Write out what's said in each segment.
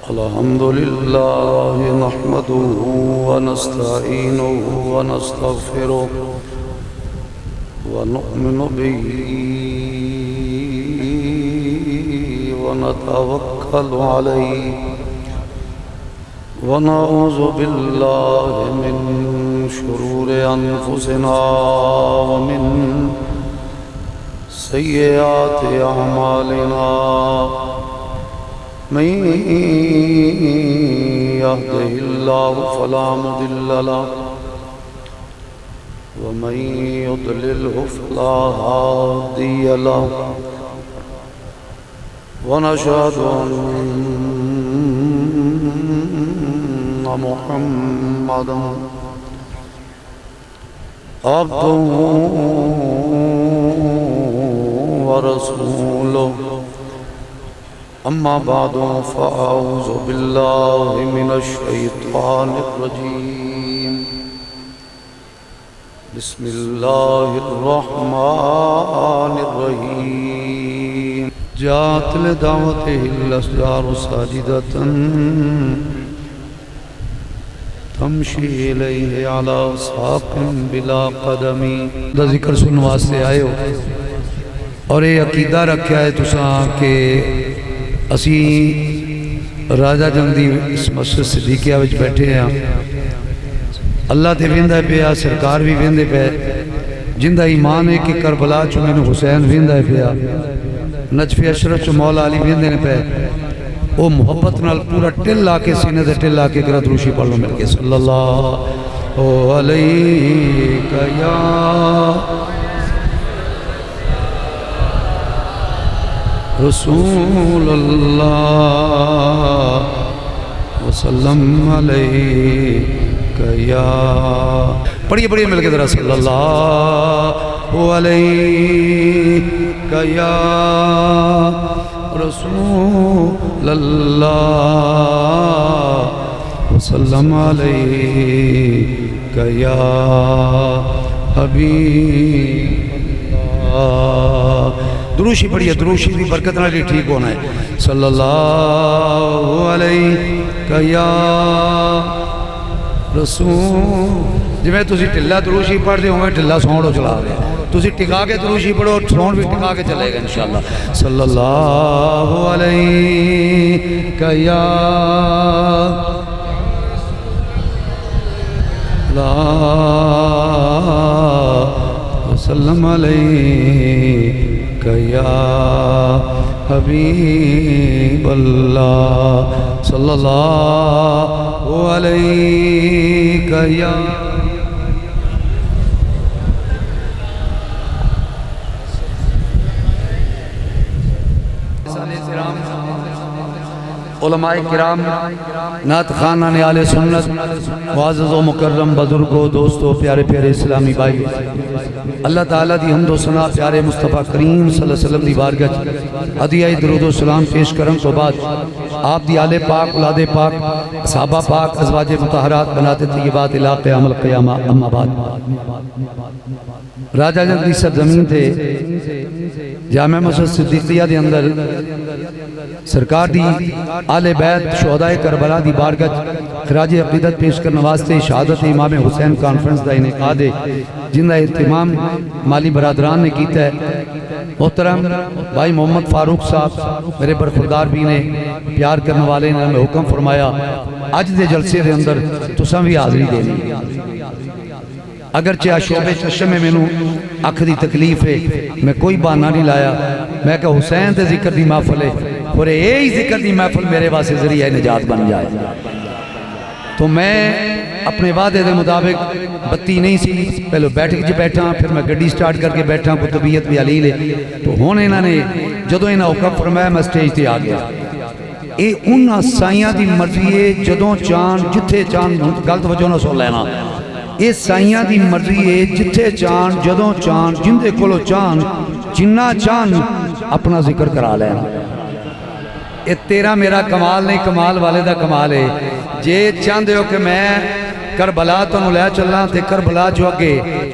الحمد لله نحمده ونستعينه ونستغفره ونؤمن به ونتوكل عليه ونعوذ بالله من شرور أنفسنا ومن سيئات أعمالنا من يهده الله فلا مضل له ومن يضلله فلا هادي له ونشهد أن محمدا عبده ورسوله أما بعد فأعوذ بالله من الشيطان الرجيم بسم الله الرحمن الرحيم جاءت لدعوته الأشجار ساجدة تمشي إليه على ساق بلا قدم دا ذکر سننے واسطے آئے ہو اور یہ عقیدہ رکھا ہے تساں کہ اسی راجہ جنگ دی اس مسجد صدیقیہ وچ بیٹھے ہیں اللہ تے ویندہ پیا سرکار بھی ویندے پہ جندہ ایمان ہے کہ کربلا چو میں حسین ویندہ پیا نجف اشرف چو مولا علی ویندے پہ وہ محبت نال پورا ٹل آکے سینے دے ٹل آکے گرد روشی پڑھ لو مل کے صلی اللہ علیہ یا رسول اللہ وسلم علیہ یا پڑھئے مل کے ذرا صلی اللہ علیہ یا رسول اللہ وسلم علیہ یا حبیب اللہ دروشی پڑھئے دروشی دی برکت نہ لی ٹھیک ہونا ہے صلی اللہ علیہ یا رسول جی میں تُسی ٹھلا دروشی پڑھ دے ہوں میں ٹھلا سونڈو چلا رہے ہیں تُسی ٹکا کے دروشی پڑھو سونڈ بھی ٹکا کے چلے گا انشاءاللہ صلی اللہ علیہ یا وسلم علیہ یا حبیب اللہ صلی اللہ علیہ یا علماء کرام نعت خانان آل سنت معزز و مکرم بزرگوں دوستوں پیارے پیارے اسلامی بھائی اللہ تعالیٰ دی حمد و ثنا پیارے مصطفیٰ کریم صلی اللہ علیہ وسلم دی بارگاہ ہدیہ درود و سلام پیش کرن تو بعد آپ دی آل پاک اولاد پاک صحابہ پاک ازواج مطہرات بنات طیبات الى قیام القیامہ اما بعد راجہ جنگ دی سرزمین تھے جامع مسجد صدیقیہ دی اندر سرکار دی آل بیت شہداء کربلا دی بارگاہ خراج عقیدت پیش کرنے واسطے شہادت امام حسین کانفرنس دا انعقاد ہے جن کا اہتمام مالی برادران نے کیتا ہے محترم بھائی محمد فاروق صاحب میرے برخوردار بھی نے پیار کرنے والے نے ہمیں حکم فرمایا آج دے جلسے دے اندر تساں بھی حاضری دینی اگرچہ شعبے چشم میں نو اکھ دی تکلیف ہے میں کوئی بہانہ نہیں لایا میں کہ حسین دے ذکر دی محفل ہے اور یہی ذکر دی محفل میرے واسطے ذریعہ نجات بن جائے تو میں اپنے وعدے دے مطابق بتی نہیں سی پہلے بیٹھک جی بیٹھا پھر میں گڈی سٹارٹ کر کے بیٹھا کو طبیعت بھی علیل ہے تو ہونے انہوں نے جدو انہوں نے حکم فرمایا میں سٹیج تے آ گیا اے انہاں سائیاں دی مرضی ہے جدوں چاند جتھے چاند غلط وجہ نہ سو لینا اے سائیاں دی مرضی ہے جتھے چاند جدوں چاند جندے کولو چاند جنہ چاند اپنا ذکر کرا لینا اے تیرا میرا کمال نہیں کمال والے دا کمال ہے جے چاندے ہو کہ میں کربلا تو نو لے چلنا تے کربلا جو اگے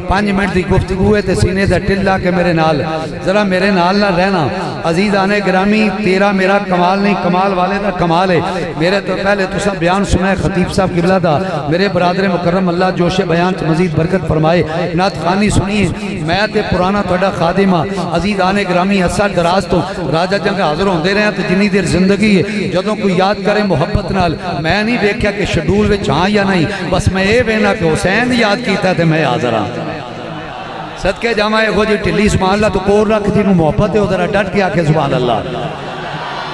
5 منٹ دی گفتگو ہے تے سینے دا ٹلا کے میرے نال ذرا میرے نال نہ رہنا عزیزان گرامی تیرا میرا کمال نہیں، کمال والے دا کمال ہے۔ میرے تو پہلے تو سب بیان سنا ہے خطیب صاحب قبلہ دا، میرے برادر مکرم اللہ جوش بیان مزید برکت فرمائے، نعت خوانی سنیے۔ میں تے پرانا تھوڑا خادمہ عزیزان گرامی اثر دراز تو راجہ جنگ حاضر ہوندے رہے ہیں تو جنی دیر زندگی ہے جدوں کوئی یاد کرے محبت نال میں نہیں دیکھا کہ شیڈول وچ ہاں یا نہیں، بس میں یہ وینا کہ حسین یاد کیتا تے میں حاضر ہاں۔ صدقے جامع ہو جی ٹلی سبحان اللہ تو کور رکھ جی محبت ہے ادھر ڈٹ کے آکے سبحان اللہ۔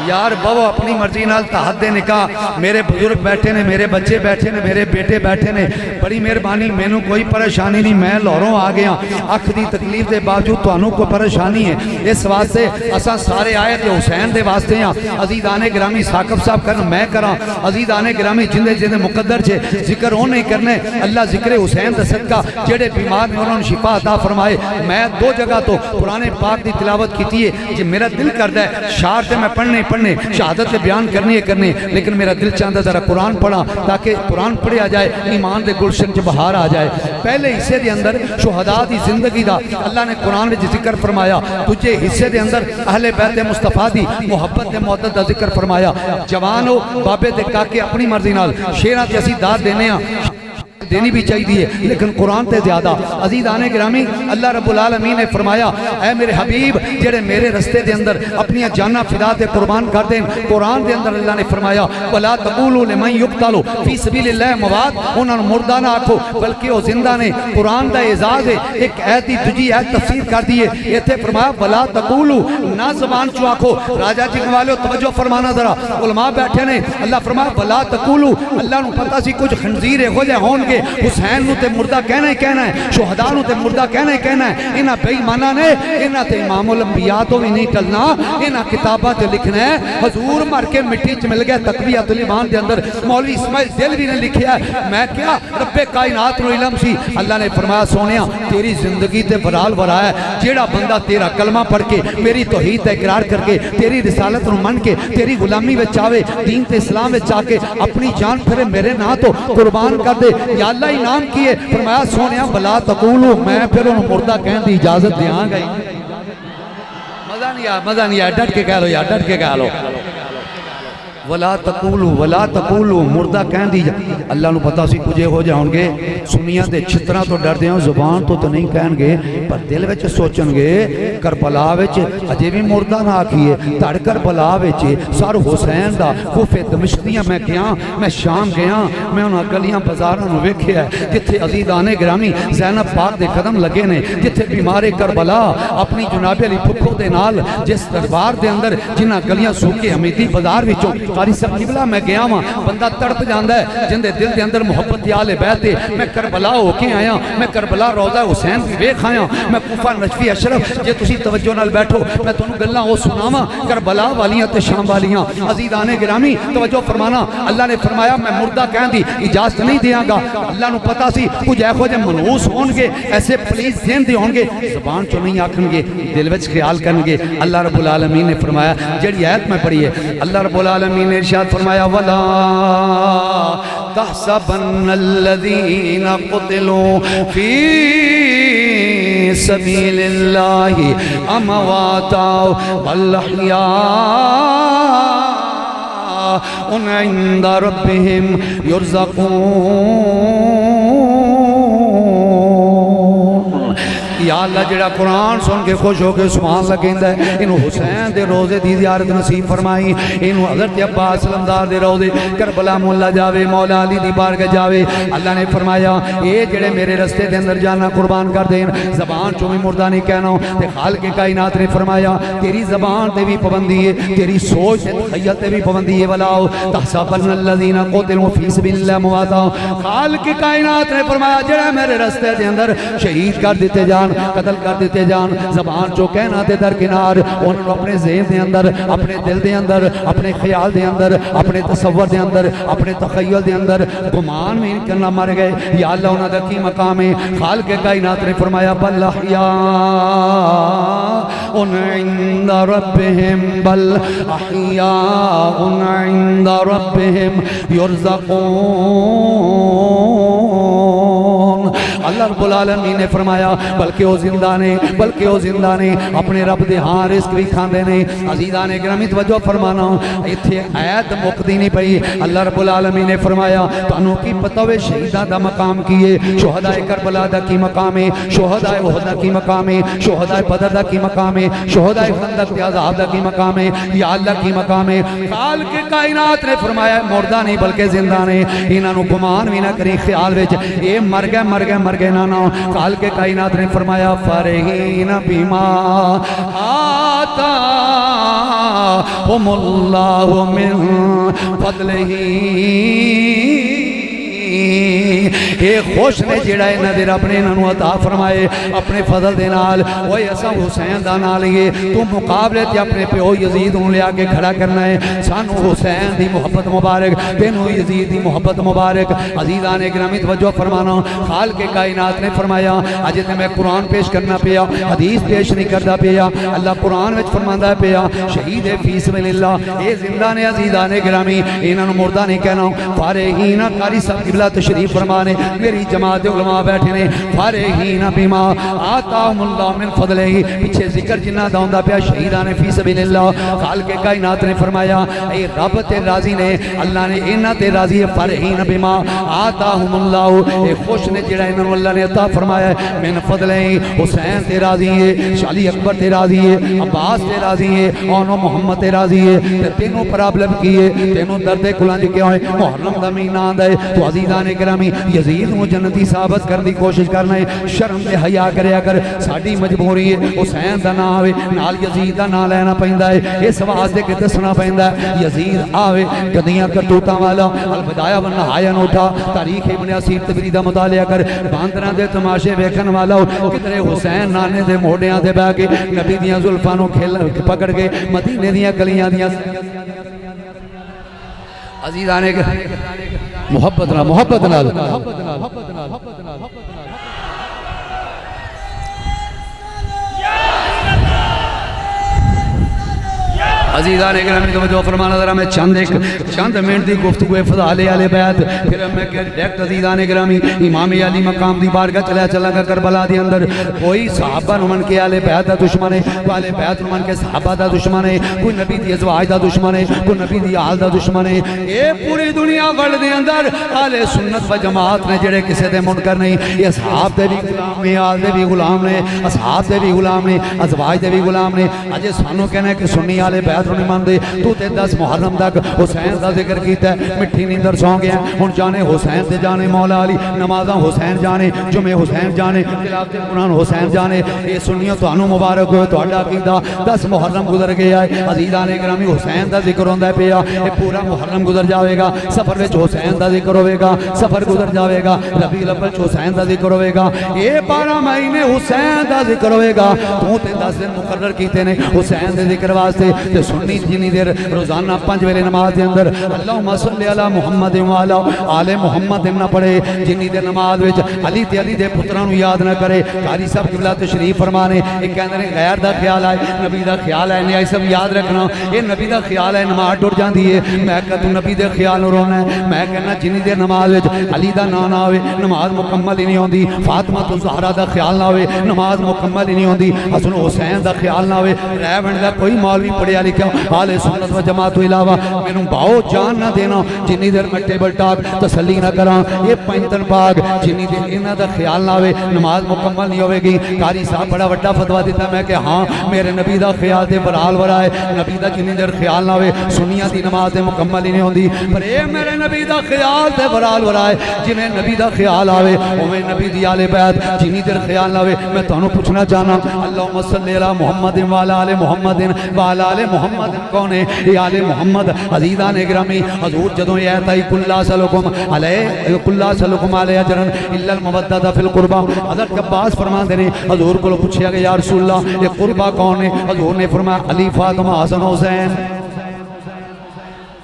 یار بہو اپنی مرضی نال تحت نکاح، میرے بزرگ بیٹھے نے، میرے بچے بیٹھے نے، میرے بیٹے بیٹھے نے، بڑی مہربانی، مینوں کوئی پریشانی نہیں، میں لاہوروں آ گیا، اکھ دی تکلیف دے باوجود تانوں کو پریشانی ہے، اس واسطے اساں سارے آئے تے حسین دے واسطے ہیں۔ عزیزان گرامی ثاقب صاحب کرن میں کراں، عزیزان گرامی جندے جندے مقدر چھے ذکر ہو نہیں کرنے، اللہ ذکر حسین دا صدقہ جڑے بیمار نے انہوں نے شفا عطا فرمائے۔ میں دو جگہ تو قرآن پاک دی تلاوت کیتی ہے جی میرا دل کردا ہے شعر تے میں پڑھنے شہادت بیان کرنی لیکن میرا دل چاہتا ذرا قرآن پڑھا تاکہ قرآن پڑھیا جائے ایمان دے گلشن چ بہار آ جائے۔ پہلے حصے دے اندر شہداء دی زندگی دا اللہ نے قرآن میں ذکر فرمایا، تجھے حصے دے اندر اہل بیت مصطفیٰ دی محبت دے محبت دا ذکر فرمایا۔ جوان ہو بابے دے کاکے اپنی مرضی نال شیراں تے اسی داد دینے ہاں دینی بھی چاہیے لیکن قرآن تے زیادہ۔ عزیزان گرامی اللہ رب العالمین نے فرمایا اے میرے حبیب جڑے میرے رستے دے اندر اپنی جاناں فدا تے قربان کر دیں، قرآن دے اندر اللہ نے فرمایا وَلَا تَقُولُوا لِمَنْ يُقْتَلُ فِي سَبِيلِ اللَّهِ امْوَاتٌ، انہاں نوں مردہ نہ آکھو بلکہ وہ زندہ نے۔ قرآن دا اعزاز ہے، ایک ایت دی دجی ایت تفسیر کر دیے، ایتھے فرمایا وَلَا تَقُولُوا، نہ زبان چوں آکھو۔ راجہ جی والے توجہ فرمانا ذرا، علماء بیٹھے نے، اللہ فرمایا وَلَا تَقُولُوا، اللہ نوں پتہ سی کچھ خنزیر ہو جائے ہون گے، حسین نو تے مردہ کہنا ہی کہنا ہے، شہداء نو تے مردہ کہنا ہی کہنا ہے۔ انہاں بے ایماناں نے انہاں تے امام الانبیاء تو بھی نہیں ٹلنا، انہاں کتاباں تے لکھنا ہے حضور مر کے مٹی چ مل گیا۔ تقویۃ الایمان دے اندر مولوی اسماعیل دہلوی نے لکھیا ہے، میں کیا رب کائنات نو علم سی، اللہ نے فرمایا سونیا تیری زندگی تے ورال ورا ہے، جیڑا بندہ تیرا کلمہ پڑھ کے میری توحید اقرار کر کے تیری رسالت نو من کے تیری غلامی وچ آوے، دین تے اسلام وچ آ کے اپنی جان پھرے میرے نام تو قربان کر دے، یا اللہ انعام کیے۔ فرمایا سونیا بلا تقولو، میں پھر انہوں مردہ کہن دی اجازت دیاں گئی۔ مزہ نہیں آیا، ڈٹ کے کہہ لو یا ڈٹ کے کہہ لو وَلَا تَقُولُوا وَلَا تَقُولُوا، مردہ کہن دی اللہ نو پتا سی کجھے ہو جاؤں گے، سنیاں دے چھترہ تو ڈر دے ہوں، زبان تو نہیں کہن گے پر دل وچ سوچن گے کربلا وچ اجے بھی مردہ نہ آکھیے، تڑ کربلا وچ سر حسین دا کوفے دمشق دیاں میں گیا، میں شام گیا، میں انہاں گلیاں بازاراں نو ویکھیا ہے جتھے عزیزان گرامی زینب پاک دے قدم لگے نے، جتھے بیمار کربلا اپنی جناب علی پھپھو دے نال جس دربار دے اندر جنہاں گلیاں سوکے حمیدی بازار وچوں قاری صاحب قبلہ میں گیا ہاں، بندہ تڑپ جاندہ ہے جندے دل دے اندر محبت آل بیت ہے۔ میں کربلا ہو کے آیا، میں کربلا روضہ حسین بھی ویکھ آیا، میں کوفہ نجفی اشرف جے تسی توجہ نال بیٹھو میں تانوں گلاں او سناواں کربلا والیاں تے شام والیاں۔ عزیزان گرامی توجہ فرمانا، اللہ نے فرمایا میں مردہ کہن دی اجازت نہیں دیاں گا۔ اللہ نو پتا سی کچھ ایہو جے منحوس ہون گے، ایسے پلیز ذہن دے ہون گے، زبان چوں نہیں آکھن گے، دل وچ خیال کرن گے۔ اللہ رب العالمین نے فرمایا جڑی آیت میں پڑھی ہے، اللہ رب العالمین نے ارشاد فرمایا وَلَا تَحْسَبَنَّ الَّذِينَ قُتِلُوا فِي سَبِيلِ اللَّهِ أَمْوَاتًا بَلْ أَحْيَاءٌ عِندَ رَبِّهِمْ يُرْزَقُونَ۔ یا اللہ جڑا قرآن سن کے خوش ہو کے سبحان لگیندہ ہے، انہوں حسین دے روزے دی زیارت نصیب فرمائی، انہوں حضرت عباس علمدار دے روزے کربلا مولا جاوے، مولا علی دی بارگاہ جاوے۔ اللہ نے فرمایا اے جڑے میرے رستے دے اندر جانا قربان کر دین، زبان چوں بھی مردہ نہیں کہنا۔ تے خالق کائنات نے فرمایا تیری زبان تے بھی پابندی ہے، تیری سوچ تے تخیل تے بھی پابندی ہے۔ وَلَا تَحْسَبَنَّ الَّذِينَ قُتِلُوا فِي سَبِيلِ اللَّهِ أَمْوَاتًا، خالق کائنات نے فرمایا جڑے میرے رستے دے اندر شہید کر دیتے جان، قتل کر دیتے جان، زبان چو کہنا دے درکنار، انہوں اپنے ذہن دے اندر، اپنے دل دے اندر، اپنے خیال دے اندر، اپنے تصور دے اندر، اپنے تخیل دے اندر گمان میں کرنا مر گئے۔ یا اللہ انہوں نے کی مقام ہے، خالق کائنات نے فرمایا بل احیاء عند ربهم بل احیاء عند ربهم یرزقون۔ اللہ رب العالمین نے فرمایا بلکہ وہ زندہ نے، بلکہ وہ زندہ نے، اپنے رب دے ہاں رزق بھی کھاندے نے۔ عزیزان گرامی توجہ فرمانا، ایتھے آیت مکدی نہیں پئی۔ اللہ رب العالمین نے فرمایا تانوں کی پتہ ہوے شہیداں دا مقام کی ہے، شہداء کربلا دا کی مقام ہے، شہداء احد دا کی مقام ہے، شہداء بدر دا کی مقام ہے، شہداء خندق تے عذاب دا کی مقام ہے، یا اللہ کی مقام ہے۔ خالق کائنات نے فرمایا مردہ نہیں بلکہ زندہ نے، انہاں نو گمان بھی نہ کریں خیال وچ اے مر گئے مر گئے مر گئے نہ۔ خالق کائنات نے فرمایا فرحین بما آتاہم اللہ من فضلہ، اے خوش نے جڑا انہاں دے رب نے انہاں نو عطا فرمائے اپنے فضل دے نال۔ اوے اساں حسین دا نال لیے تو مقابلے تے اپنے پیو یزید نو لے کے کھڑا کرنا ہے۔ سانو حسین دی محبت مبارک، تینو یزید دی محبت مبارک۔ عزیزان گرامی توجہ فرمانا، خالق کائنات نے فرمایا اج تے میں قرآن پیش کرنا پیا، حدیث پیش نہیں کردا پیا۔ اللہ قرآن وچ فرماندا پیا شہید فی سبیل اللہ، اے زندہ نے عزیزان گرامی، انہاں نو مردہ نہیں کہنا۔ فارحین قاری صاحب قبلہ تشریف فرمانے، میری جماعت علماء بیٹھے نے، فارحین بما آتاہم اللہ من فضلہ، پیچھے ذکر جنہ دا ہوندا پیا شہیدان فی سبیل اللہ۔ خالق کائنات نے فرمایا اے رب تے راضی نے، اللہ نے انہاں تے راضی ہے۔ فارحین بما آتاہم اللہ، اے خوش نے جڑا انہاں نو اللہ نے عطا فرمایا ہے من فضلہ۔ حسین تے راضی ہے، علی اکبر تے راضی ہے، عباس تے راضی ہے، اونو محمد تے راضی ہے۔ تے تینوں پرابلم کیے، تینوں درد کلنج کے ہوئے، محرم دا مہینہ آندا ہے تو عزیزان گرامی یزید نو جنتی ثابت کرنے دی کوشش کرنا ہے۔ شرم تے حیا کرے اگر ساڈی مجبوری ہے حسین دا نام آوے نال یزید دا نام لینا پیندا ہے، اس واسطے کہ دسنا پیندا ہے یزید آوے گدیاں کرتوتاں والا۔ البدایہ والنہایہ نوٹا تاریخ ابن اسیر تبری دا مطالعہ کر، باندراں دے تماشے ویکھن والا کدھرے حسین نانے دے موڑیاں تے بیٹھ کے نبی دیاں زلفاں نو پکڑ کے مدینے دیاں گلیاں دیاں عزیزان محبت نال محبت نال عزیزان گرامی توجہ فرمانا ذرا میں چند منٹ دی گفتگو فضائل اہل بیت پھر میں ڈائریکٹ عزیزان گرامی امام علی مقام دی بارگاہ چلا گا کربلا دی اندر۔ کوئی صحابہ نو من کے اہل بیت دا دشمن ہے، کوئی اہل بیت نو من کے صحابہ دا دشمن ہے، کوئی نبی دی ازواج دا دشمن ہے، کوئی نبی دی آل دا دشمن ہے۔ اے پوری دنیا ورلڈ دے اندر اہل سنت و جماعت نے جڑے کسے دے منکر نہیں، یہ اصحاب دے بھی غلام نے، آل دے بھی غلام نے، اصحاب دے بھی غلام نے، ازواج دے بھی غلام نے۔ اج سانو کہنا کہ سنی اہل بیت نہیں ماندے، تو تے 10 محرم تک حسین دا ذکر کیتا ہے، مٹھی نیندر سو گیا ہن جانے حسین تے جانے مولا علی، نمازاں حسین جانے، جمعے حسین جانے، تلاوت قرآن حسین جانے۔ اے سنیو تانوں مبارک ہوئے تہاڈا عقیدہ 10 محرم گزر گیا ہے، عزیزان گرامی حسین دا ذکر ہوندا ہے پیا، اے پورا محرم گزر جاوے گا، سفر وچ حسین دا ذکر ہوے گا، سفر گزر جاوے گا، ربیع الاول وچ حسین دا ذکر ہوے گا، اے 12 مہینے حسین دا ذکر ہوے گا۔ تو تے 10 دن مقرر کیتے نے حسین دے ذکر واسطے، تے سنی جنی دیر روزانہ 5 ویلے نماز دے اندر اللہم صلی علی محمد وعلی آل محمد نہ پڑھے، جنی دیر نماز وچ علی تے علی دے پتراں نو یاد نہ کرے۔ قاری صاحب قبلہ تشریف فرمانے، ایک کہندے نے غیر دا خیال آئے، نبی دا خیال آئے، نیائی سب یاد رکھنا، اے نبی دا خیال ہے نماز ٹر جاندی ہے۔ میں کہتا ہوں نبی دے خیال رونا ہے، میں کہنا جنی دیر نماز وچ علی دا نام نہ ہوئے نماز مکمل ہی نہیں ہوندی، فاطمہ تو زہرا دا خیال نہ ہوئے نماز مکمل ہی نہیں ہوندی، حسن حسین دا خیال نہ ہوئے، ریونڈ دا کوئی مولوی پڑھیا لکھا آل سنت و جماعت تو علاوہ میں باؤ جان نہ دینا، جنی دیر میں ٹیبل ٹاک تسلی نہ کراں، یہ پینتن پاک جنی دیر انہاں دا خیال نہ ہوئے نماز مکمل نہیں ہوئے گی۔ قاری صاحب بڑا وڈا فتویٰ دیتا میں کہ ہاں میرے نبی دا خیال دے برال ورائے، نبی دا جنی دیر خیال نہ ہوئے سنیاں دی نماز دے مکمل ہی نہیں ہوندی، پر اے میرے نبی دا خیال دے برال ورائے، جنہیں نبی دا خیال آوے اویں نبی دی آل بیت جنی دیر خیال نہ ہوئے۔ میں تانوں پوچھنا چاہنا اللہم صلی علی محمد وعلی آل محمد وعلی آل محمد کون ہے؟ یہ آل محمد۔ عزیزان گرامی حضور جدوں یہ آیت آئی کل سلکم علیہ اجرن الا المودۃ فی القربہ، حضرت عباس فرمان دے حضور کو پوچھا گیا یا رسول اللہ یہ قربہ کون ہے؟ حضور نے فرمایا علی فاطمہ حسن حسین۔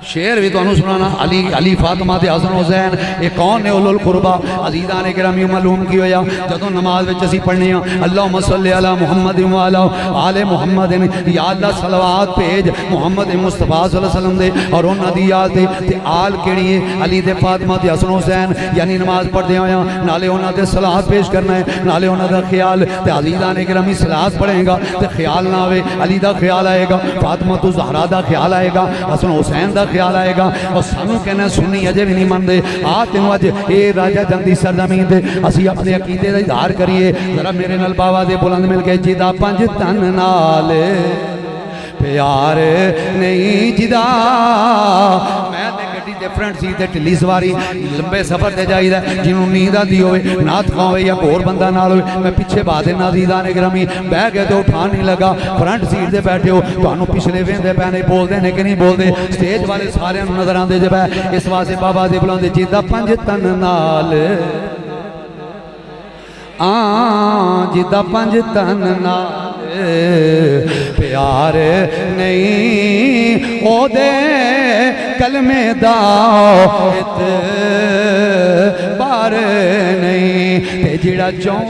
شعر بھی تمہیں سنانا علی فاطمہ تے حسن حسین یہ کون نے اولو القربہ عزیزان گرامی معلوم کی ہویا جدوں نماز وچ اسی پڑھنے ہیں اللہم صلی علی محمد وعلی آل محمد یا اللہ صلوات بھیج محمد مصطفیٰ صلی اللہ علیہ وسلم دے اور انہاں دی آل تے آل کیڑی ہے علی تے فاطمہ تے حسن حسین یعنی نماز پڑھدے ہویا نالے انہاں تے صلوات پیش کرنا ہے نالے انہاں دا خیال تے عزیزان گرامی صلوات پڑھیں گا تے خیال نہ آوے علی دا خیال آئے گا فاطمہ تو زہرا دا خیال آئے گا حسن حسین دا خیال آئے گا اور سانو کہنا سنی اجے بھی نہیں مندے تینوں اج اے راجہ جنگ دی سرزمین تے اسی اپنے عقیدے دا اظہار کریے ذرا میرے نال باوا دے بلند مل کے جدا پنج تن نال پیار نہیں جدا میں تے گڈی دے فرنٹ سی تے ٹلی سواری لمبے سفر تے جائیدا جنوں نیند آندی ہوئے نعت کھاوے یا ہور بندہ نال ہوئے میں پیچھے بعد نازیدان گرامی بیٹھ کے تو اٹھا نہیں لگا فرنٹ سیٹ تے بیٹھے ہو تانوں پچھلے ویندے پے بول دے نے کہ نہیں بول دے سٹیج والے سارے نظر آندے جے اس واسطے بابا دے بلاندے جدا پنج تن نال جدا پنج تن نال پیار نہیں او دے کلمے دا اعتبار نہیں تے جڑا چون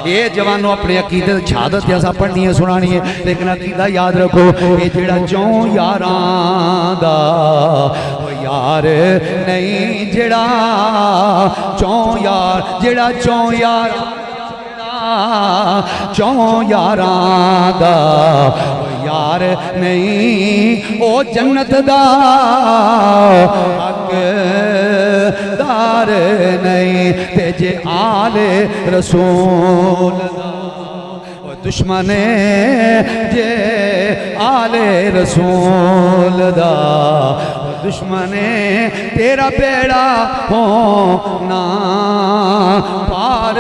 یہ جوانوں اپنے عقیدے شہادت جیسا پڑھنی ہے سنانی ہے لیکن عقیدہ یاد رکھو یہ جڑا چون یاران دا یار نہیں جڑا چون یار جڑا چون یار چون یاران دا یار نہیں او جنت دا حق دار نہیں تے جے آل رسول دا دشمن جے آل رسول دا دشمن تیرا بیڑا ہونا پار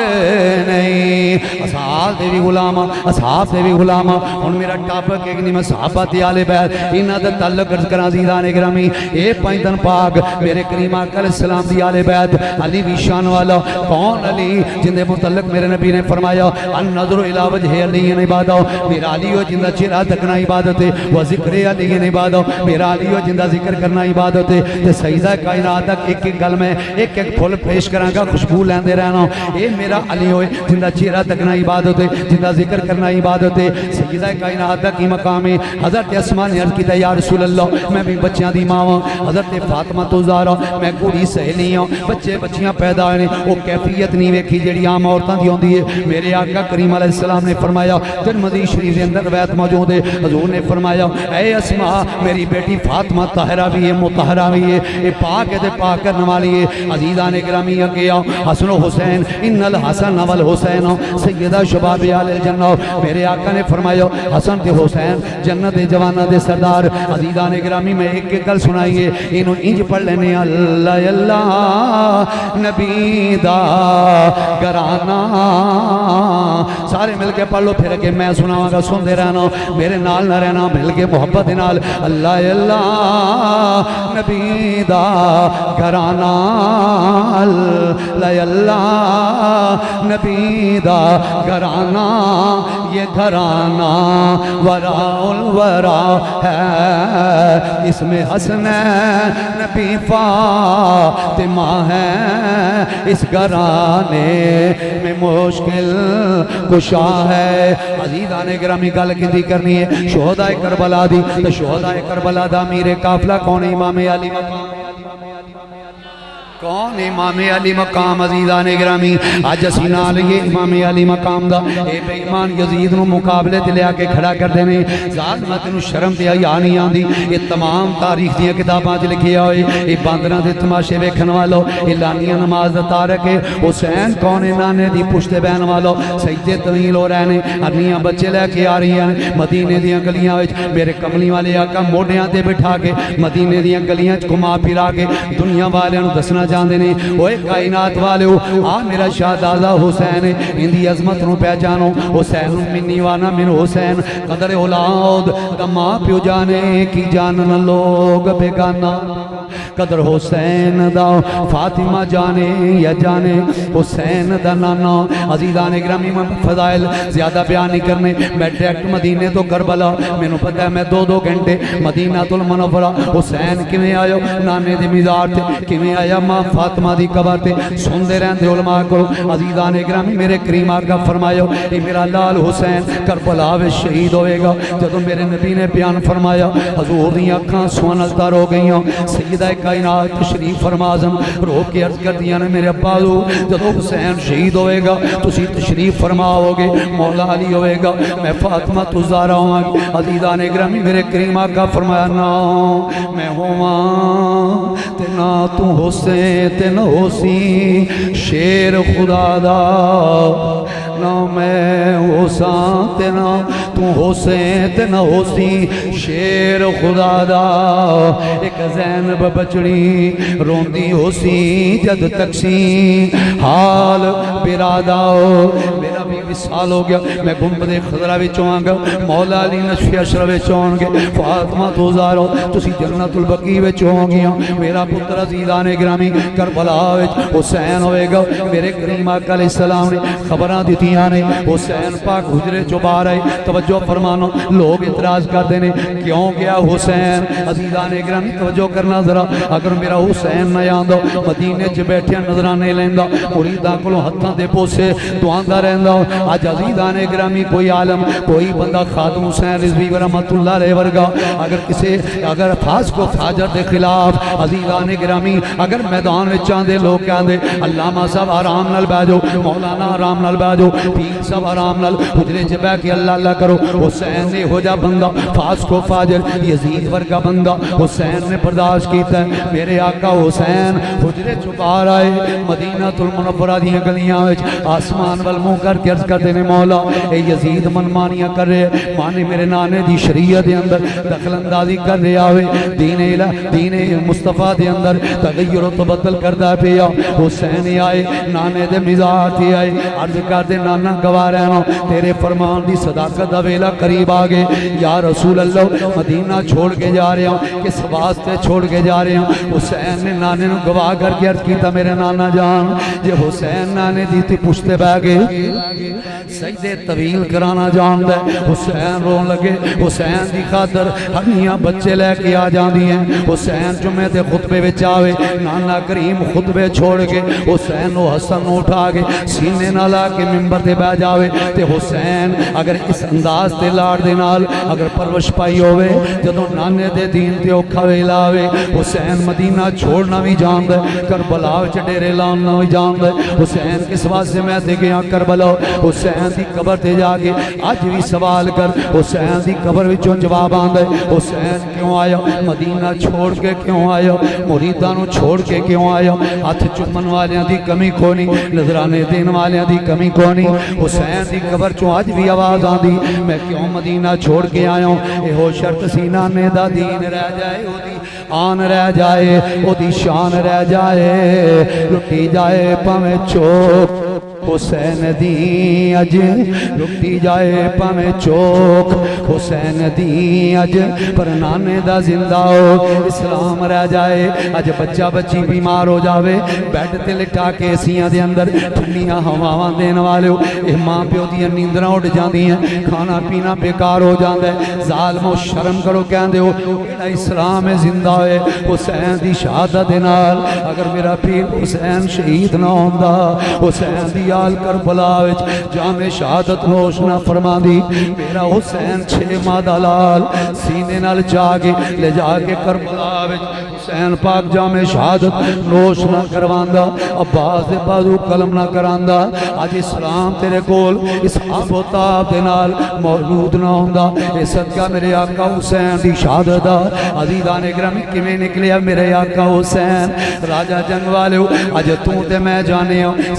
نہیں اصحاب دے بھی غلامہ اصحاب دے بھی غلامہ ان میرا ٹاپک ایک نہیں میں صحابہ تے آل بیت انہاں دا تعلق کرز کرا عزیزان گرامی اے پائندن پاک میرے کریم آقا علیہ السلام دی آل بیت علی بھی شان والا کون علی جن دے متعلق میرے نبی نے فرمایا النظر الى وجہ علی عبادت میرا علی ہو جن دا چہرہ تکنا عبادت ہے وہ ذکر علی عبادت میرا علی ہو جن دا ذکر کرنا عبادت ہے تے سجدہ کائنات تک ایک ایک گل میں ایک ایک پھول پیش کراں گا خوشبو لیندے رہنا اے میرا علی ہوئے جن دا چہرہ تکنا عبادت ہے جن دا ذکر کرنا عبادت ہے سجدہ کائنات تک کی مقام ہے حضرت اسماء نے عرض کیتا یا رسول اللہ میں بھی بچیاں دی ماں ہوں حضرت فاطمہ تو زہرا میں کوڑی سہیلی ہوں بچے بچیاں پیدا ہوئے وہ کیفیت نہیں ویکھی جڑی عام عورتاں دی ہوندی ہے میرے آقا کریم علیہ السلام نے فرمایا ترمذی شریف کے اندر روایت موجود ہے حضور نے فرمایا اے اسماء میری بیٹی فاطمہ طاہرہ بھی ہے مطہرہ بھی ہے یہ پاک ہے تے پاک کرنے والی ہے عزیزان گرامی کیا حسن و حسین ان الحسن والحسین سیدہ شباب آل الجنہ میرے آقا نے فرمایا حسن تے حسین جنت جوانہ دے سردار عزیزان گرامی میں ایک ایک گل سنائیے انہوں انج پڑھ لینے اللہ اللہ نبی دا گرانا سارے مل کے پڑھ لو پھر کہ میں سناواں گا سن دے رہنا میرے نال نہ رہنا مل کے محبت نال اللہ اللہ نبی دا گھرانا اللہ اللہ نبی دا گھرانا یہ گھرانا وراء الورا ہے اس میں حسنین نبی فاطمہ ہے اس گھرانے میں مشکل کشا ہے عزیزان گرامی گل کندی کرنی ہے شہداء کربلا دی تو شہداء کربلا دا میرے قافلہ کون امام علی مقام کون امام علی مقام عزیزان گرامی آج اسینا لئے امام علی مقام دا اے بے ایمان یزید نو مقابلے تے لیا کے کھڑا کر دینے ظالمت نو شرم تے آئی آنی آن دی یہ تمام تاریخ دیا کتاباں چ لکھیا ہوئے یہ باندران دے تماشے ویکھن والو یہ لانیاں نماز دا تارک ہے حسین کون نانے دی پشتے بین والو سجدے طویل ہو رہنے ارنیاں بچے لے کے آ رہی ہیں مدینے دیاں گلیاں وچ میرے کملی والے آقا موڑیاں تے بٹھا کے مدینے دیاں گلیاں چ گھما پھرا کے دنیا والے نو دسنا جاندے نے اوے کائنات والے آ میرا شہزادہ حسین اندی عظمت نو پہچانو حسین منی وانا من حسین قدر اولاد دا ماں پیو جانے کی جانن لوگ بیگانہ قدر حسین دا فاطمہ جانے یا جانے حسین دا نانا عزیزان گرامی میں فضائل زیادہ بیان نہیں کرنے میں ڈائریکٹ مدینے تو کربلا میں نے پتہ ہے میں 2 گھنٹے مدینہ المنورہ حسین کیویں آیا نانے دی مزار تے کیویں آیا ماں فاطمہ دی قبر تے سندے رہندے علماء کو عزیزان گرامی میرے کریم آقا فرمایا اے میرا لال حسین کربلا وچ شہید ہوئے گا جدوں میرے نبی نے بیان فرمایا حضور دی اکھاں سونا تر ہو گئیاں سیدہ کائنات تشریف فرما اعظم رو کے عرض کر دیا نے میرے ابا جدوں حسین شہید ہوئے گا تسی تشریف فرماؤ گے مولا علی ہوئے گا میں فاطمہ زہرا ہوں گی عزیزان گرامی میرے کریم آقا فرمایا نا میں ہوں تے نا تو حسین تے نہ حسین شیر خدا دا نا میں حسین تے نا تو حسین تے نہ حسین شیر خدا دا ایک زینب بچڑی روندی حسین جد تقسیم حال برادا میرا بھی وصال ہو گیا میں گنبد خضرا وچوں آں گا مولا علی نشفی اشرف وچوں گے فاطمہ تو زہرا تسی جنت البقیع وچوں گیا میرا پتر عزیزان گرامی کربلا وچ حسین ہوئے گا میرے کریم آقا علیہ السلام نے خبراں دتیاں نے حسین پاک حجرے چوں باہر آئے توجہ فرمانا لوگ اعتراض کرتے ہیں کیوں گیا حسین عزیزان گرامی توجہ کرنا ذرا اگر میرا حسین نہ آندا مدینے چ بیٹھیا نظرانے لیندا مریداں کولوں ہتھاں دے پوسے دعاندا رہندا اج عزیزان گرامی کوئی عالم کوئی بندہ خادم حسین رضوی رحمت اللہ علیہ ورگا اگر کسے اگر فاس کو فاجر دے خلاف عزیزان گرامی اگر میدان وچ آندے لوگ کہندے علامہ صاحب آرام نال بیٹھ جاؤ مولانا آرام نال بیٹھ جاؤ پیر صاحب آرام نال حجرے چ بیٹھ کے اللہ اللہ کرو حسین نے ہو جا بندہ فاس کو فاجر یزید ورگا بندہ حسین نے برداشت کیتا ہے میرے آقا حسین حجرے چ باہر آئے مدینہ المنورہ دی گلیاں وچ آسمان وال منہ کر کے عرض کرتے نے مولا اے یزید منمانیاں کر رہے مانے میرے نانے دی شریعت دے اندر دخل اندازی کر رہے آوے دین مصطفیٰ دے اندر تغیر و تبدل کردہ پیا حسین آئے نانے دے مزار تھی آئے عرض کر دے نانا گواہ رہنا تیرے فرمان دی صداقت دا ویلا قریب آگے یا رسول اللہ مدینہ چھوڑ کے جا رہے ہیں کس واسطے چھوڑ کے جا رہے ہیں حسین نے نانے نو گواہ کر کے عرض کیتا میرے نانا جان جے حسین نانے دیتی پوچھتے بہ گئے سجدے طویل کرانا جان دے حسین رون لگے حسین دی خاطر ہنیاں بچے لے کے آ جاندی ہیں حسین جمعے تے خطبے وچ آوے نانا کریم خطبے چھوڑ کے حسین و حسن اٹھا کے سینے نال آ کے منبر تے بیٹھ جاوے تے حسین اگر اس انداز تے لاڑ دے نال اگر پرورش پائی ہوے جدوں نانے دے دین تے اوکھا ویلا آوے حسین مدینہ چھوڑنا بھی جان دے کربلا وچ ڈیرے لانا بھی جان دے حسین کس واسطے میں تے گیا کربلا حسین دی قبر تے جا کے اج بھی سوال کر حسین دی قبر وچوں جواب آندا ہے حسین کیوں آیا مدینہ چھوڑ کے کیوں آیا مریداں نو چھوڑ کے کیوں آیا ہاتھ چومن والیاں دی کمی کونی نظرانے دین والیاں دی کمی کونی حسین دی قبر چوں اج بھی آواز آندی میں کیوں مدینہ چھوڑ کے آیا ہوں اے ہو شرط سی نانے دا دین رہ جائے او دی آن رہ جائے او دی شان رہ جائے لٹی جائے پاویں چوک حسین دی اج لٹی جائے پاویں چوک حسین دی اج پر نانے دا زندہ ہو اسلام رہ جائے اج بچہ بچی بیمار ہو جاوے بیڈ تے لٹا کے سیاں دے اندر ٹھنڈیاں ہواواں دین والے ہو اے ماں پیو دی نیندراں اڑ جاندی ہیں کھانا پینا بیکار ہو جاندا ہے ظالمو شرم کرو کہندے ہو کیڑا اسلام ہے زندہ ہے حسین دی شہادت دے نال اگر میرا پیر حسین شہید نہ ہوندا حسین دی آل کربلا وچ جام شہادت نوش نہ فرما دی میرا حسین 6 ماہ دا لال سینے نال جاگے لے جا کے کربلا وچ حسین پاک جام شہادت نوش نہ کرواندا عباس دے بازو قلم نہ کراندا اج اسلام تیرے کول اس آب و تاب دے نال موجود نہ ہوندا اے صدقہ میرے آقا حسین دی شہادت دا عزیزان گرامی کیویں نکلیا میرے آقا حسین راجہ جنگ والے اج تو تے میں جانے ہوں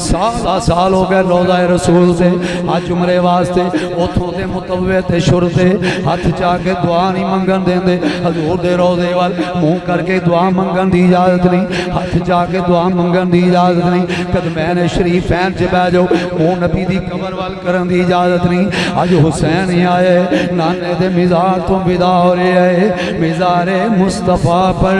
سال ہو گئے روضہ رسول سے آج عمرے واسطے اتھوں دے متوے تے شر تے ہاتھ چاہ کے دعا نہیں منگن دیں دے حضور دے روضے وال منہ کر کے دعا دعا منگن دی اجازت نہیں، ہاتھ جا کے دعا منگن دی اجازت نہیں، قدمین شریفین چ بہ جاؤ او نبی دی قبر وال کرن دی اجازت نہیں۔ اج حسین ہی آئے نانے دے مزار تو ودا ہو رہے آئے، مزار مصطفیٰ پر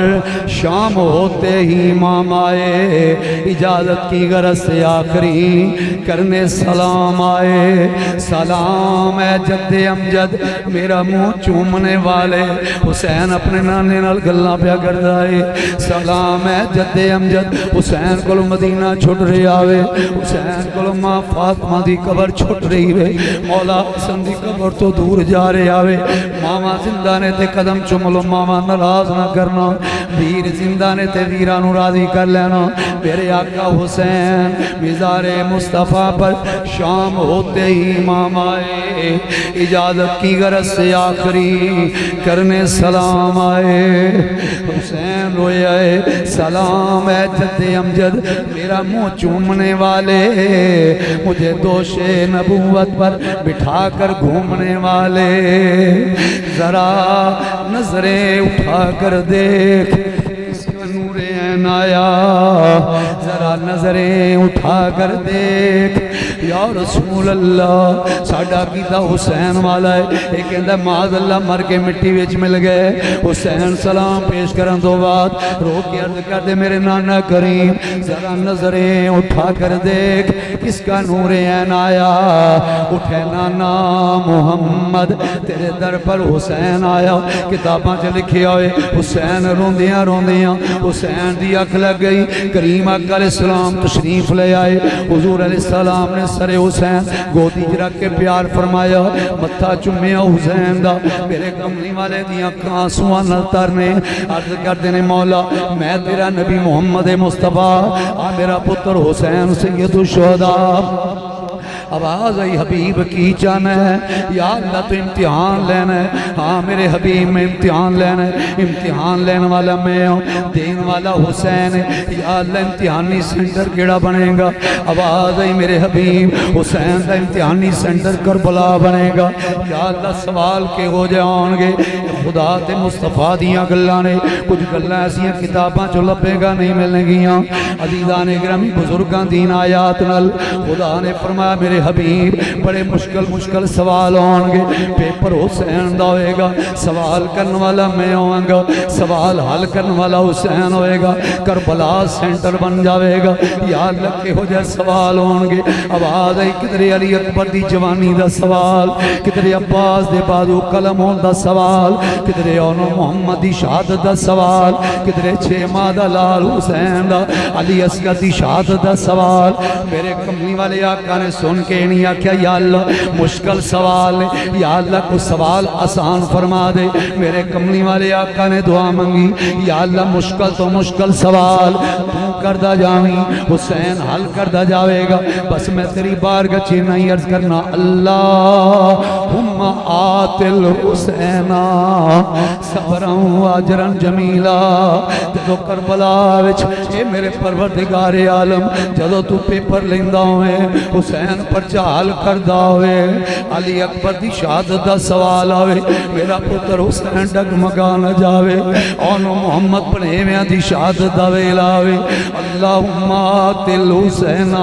شام ہوتے ہی امام آئے، اجازت کی غرض سے آخری کرنے سلام آئے۔ سلام اے جد امجد میرا منہ چومنے والے، حسین اپنے نانے نال گلاں پیا کردا اے۔ سلام اے جد امجد حسین کول مدینہ چھٹ رہی آوے، حسین کول ماں فاطمہ دی قبر چھٹ رہی وے، مولا حسن دی قبر تو دور جا رہے آوے۔ ماما زندہ نے تے قدم چملو ماما ناراض نہ کرنا، ویر زندہ نے تے ویرانو راضی کر لینا۔ میرے آقا حسین مزار مصطفیٰ پر شام ہوتے ہی امام آئے، اجازت کی غرض سے آخری کرنے سلام آئے۔ حسین روئے آئے سلام اے جد امجد میرا منہ چومنے والے، مجھے دوش نبوت پر بٹھا کر گھومنے والے، ذرا نظریں اٹھا کر دیکھ اس کا نور عین آیا، ذرا نظریں اٹھا کر دیکھ یا رسول اللہ۔ ساڈا کیتا حسین والا ہے، ایک کہندا معاذ اللہ مر کے مٹی وچ مل گئے۔ حسین سلام پیش کرن تو بعد رو کے عرض کر دے میرے نانا کریم ذرا نظریں اٹھا کر دیکھ کس کا نور عین آیا۔ اٹھے نانا محمد تیرے در پر حسین آیا، کتاباں چ لکھیا ہوئے حسین روندیاں روندیاں حسین دی اکھ لگ گئی۔ کریم آقا علیہ السلام تشریف لے آئے، حضور علیہ السلام نے سر حسین گودی چ رکھ کے پیار فرمایا، متھا چومیا حسین دا، میرے کملی والے دیاں اکھاں آنسواں نال ترنے، عرض کردے نے مولا میں تیرا نبی محمد مصطفیٰ، آ میرا پتر حسین سید الشہداء۔ آواز آئی حبیب کی چاہنا ہے یا اللہ تو امتحان لینا ہے، ہاں میرے حبیب میں امتحان لینا ہے، امتحان لینے والا میں ہوں، دین والا حسین ہے، یا اللہ امتحانی سینٹر کیڑا بنے گا؟ آواز آئی میرے حبیب حسین دا امتحانی سینٹر کربلا بنے گا، یا اللہ سوال کے ہو جاؤں گے خدا تے مصطفیٰ دیاں گلاں نے، کچھ گلاں ایسیاں کتاباں جو لبے گا نہیں ملنے گیاں، عزیزان گرامی بزرگاں دین آیات نال خدا نے فرمایا میرے حبیب بڑے مشکل سوال ہوں گے، پیپر حسین دا ہوئے گا، سوال کرنے والا میں ہوں گا، سوال حل کرنے والا حسین ہوئے گا، کربلا سینٹر بن جاوے گا، یا اللہ کے ہو جائے سوال ہوں گے۔ آواز آئی کدھرے علی اکبر دی جوانی دا سوال، کدھرے عباس دے بازو قلم ہون دا سوال، کدھرے اونو محمد دی شہادت دا سوال، کدھرے 6 ماہ دا لال حسین دا، علی اصغر دی شہادت دا سوال۔ میرے کملی والے آقا نے سن کے نہیں آکھیا یا اللہ مشکل سوال ہے، یا اللہ کو سوال آسان فرما دے۔ میرے کملی والے آقا نے دعا منگی یا اللہ مشکل تو مشکل سوال تو کردہ جاویں، حسین حل کردہ جاوے گا، بس میں تیری بارگاہ چ نہیں عرض کرنا اللہم آت الحسین صبرا و اجرا جمیلا۔ جدو کربلا وچ اے میرے پروردگار عالم جدو تو پیپر لیندا ہوئے حسین پر چال کردہ ہوئے، علی اکبر دی شہادت دا سوال آوے، میرا پتر حسین ڈگمگا نہ جاوے، اونو محمد بنیویاں دی شہادت دا ویلا آوے، اللہم آت الحسین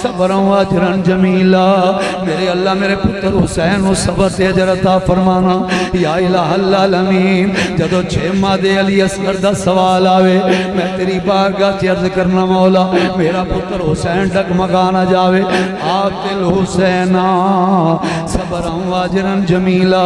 صبرا و اجرا جمیلا۔ میرے اللہ میرے پتر حسین و صبر تے اجر عطا فرمانا یا الہ العالمین۔ جدو 6 ماہ دے علی اصغر دا سوال آوے، میں تیری بارگاہ چ عرض کرنا مولا میرا پتر حسین ڈگمگا نہ جاوے، آت الحسین صبرا و اجرا جمیلا۔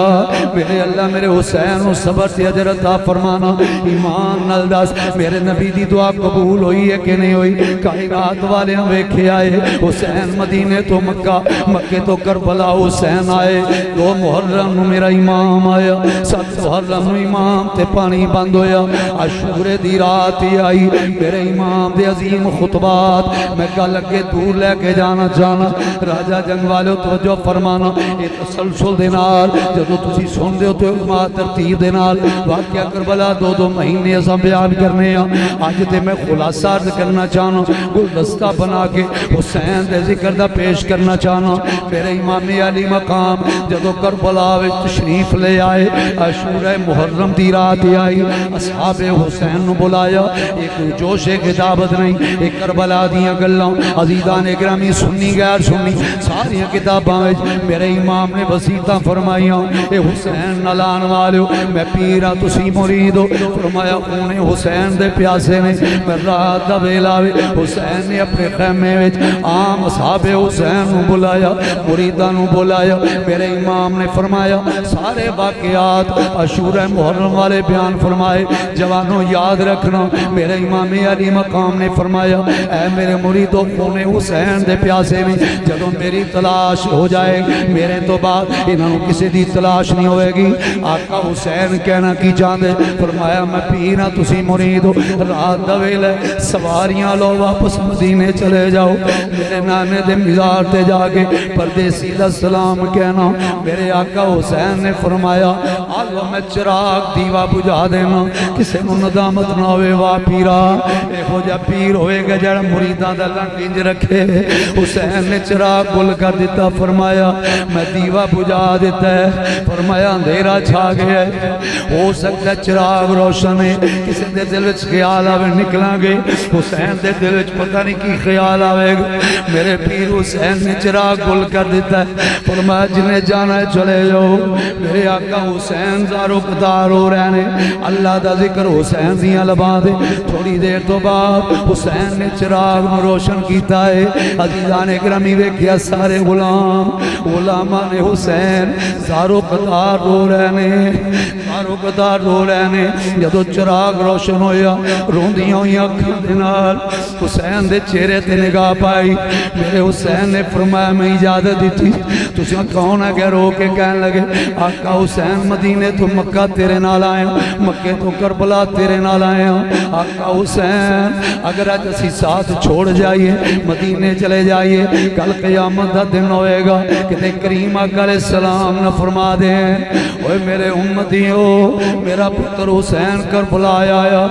میرے اللہ میرے حسین و صبر تے اجر عطا فرمانا۔ ایمان نال دس میرے نبی دی دعا قبول ہوئی ہے کہ نہیں ہوئی؟ کائنات والے ہم ویکھے آئے حسین مدینے تو مکہ، مکے تو کربلا حسین آئے، 2 محرم نو میرا امام آیا، 7 محرم نو امام تے پانی بند ہویا، عاشورے دی رات ہی آئی، میرے امام دے عظیم خطبات میں گل اگے دور لے کے جانا چاہنا، راجہ جنگ والے توجہ فرمانا یہ تسلسل دے نال جدو تسی سن دے ہو تو ما ترتیب دے نال واقعہ کربلا 2 مہینے اساں بیان کرنے ہیں اج تے میں خلاصہ عرض کرنا چاہنا گلدستہ بنا کے حسین دے ذکر دا پیش کرنا چاہنا میرے امام علی مقام جدو کربلا وچ تشریف لے آئے عاشورہ محرم دی رات آئی اصحاب حسین نو بلایا ایک جوش کتابت نہیں ایک کربلا دیاں گلاں عزیزان اکرامی سنی غیر سنی ساری کتاباں وچ میرے امام نے وصیتاں فرمائیاں اے حسین نلان والو میں پیرا تسی مرید ہو فرمایا انہیں حسین دے پیاسے نے میں رات دا ویلا حسین نے اپنے خیمے وچ عام اصحاب حسین نو بلایا مریداں نو بلایا میرے امام نے فرمایا سارے واقعات عاشورہ محرم والے بیان فرمائے جوانوں یاد رکھنا میرے امام علی مقام نے فرمایا اے میرے مریدوں انہیں حسین دے پیاسے نے جدوں میری تلاش ہو جائے میرے تو بعد انہوں کسی دی تلاش نہیں ہوئے گی آقا حسین کہنا کی چاندے فرمایا میں پینا تسی مرید ہو رات دویل ہے سواریاں لو واپس مدینے چلے جاؤ میرے نانے دے مزار تے جا کے پردیسی السلام کہنا میرے آقا حسین نے فرمایا آلو میں چراغ دیوا بجھا دینا کسے نو ندامت نہ ہوئے وا پیرا اے ہو جا پیر ہوئے گا جڑا مریداں دا لنٹنج رکھے حسین نے چراغ گل کر دیتا فرمایا میں دیوا بجھا دیتا ہے فرمایا اندھیرا چھا گیا ہے ہو سکتا چراغ روشن ہے کسی دے دل وچ خیال آوے نکلاں گے حسین دے دل وچ پتہ نہیں کی خیال آوے گا میرے پیر حسین نے چراغ گل کر دیتا ہے فرمایا جنہیں جانا ہے چلے جاؤ میرے آقا حسین زارو قدار ہو رہنے اللہ دا ذکر حسین دیاں لباں دے تھوڑی دیر تو بعد حسین نے چراغ روشن کیتا ہے عزیزان اکرامی ویکھیا سارے غلامان حسین زارو قدار رو رہنے زارو قدار رو رہنے جدو چراغ روشن ہویا روندیاں ہوئی اکھاں دے نال حسین دے چہرے تے نگاہ پائی میرے حسین نے فرمایا میں اجازت دیتی تسی کون ہے کہ رو کے کہنے لگے آقا حسین مدینے تو مکہ تیرے نال آئے مکہ تو کربلا تیرے نال آئے آقا حسین اگر آج اسی ساتھ چھوڑ جائیے مدینے چلے جائیے کل قیامت دا دن ہوئے گا کہ کریم آقا علیہ السلام نہ فرما دیں اوہ میرے امتیوں میرا پتر حسین کربلا آیا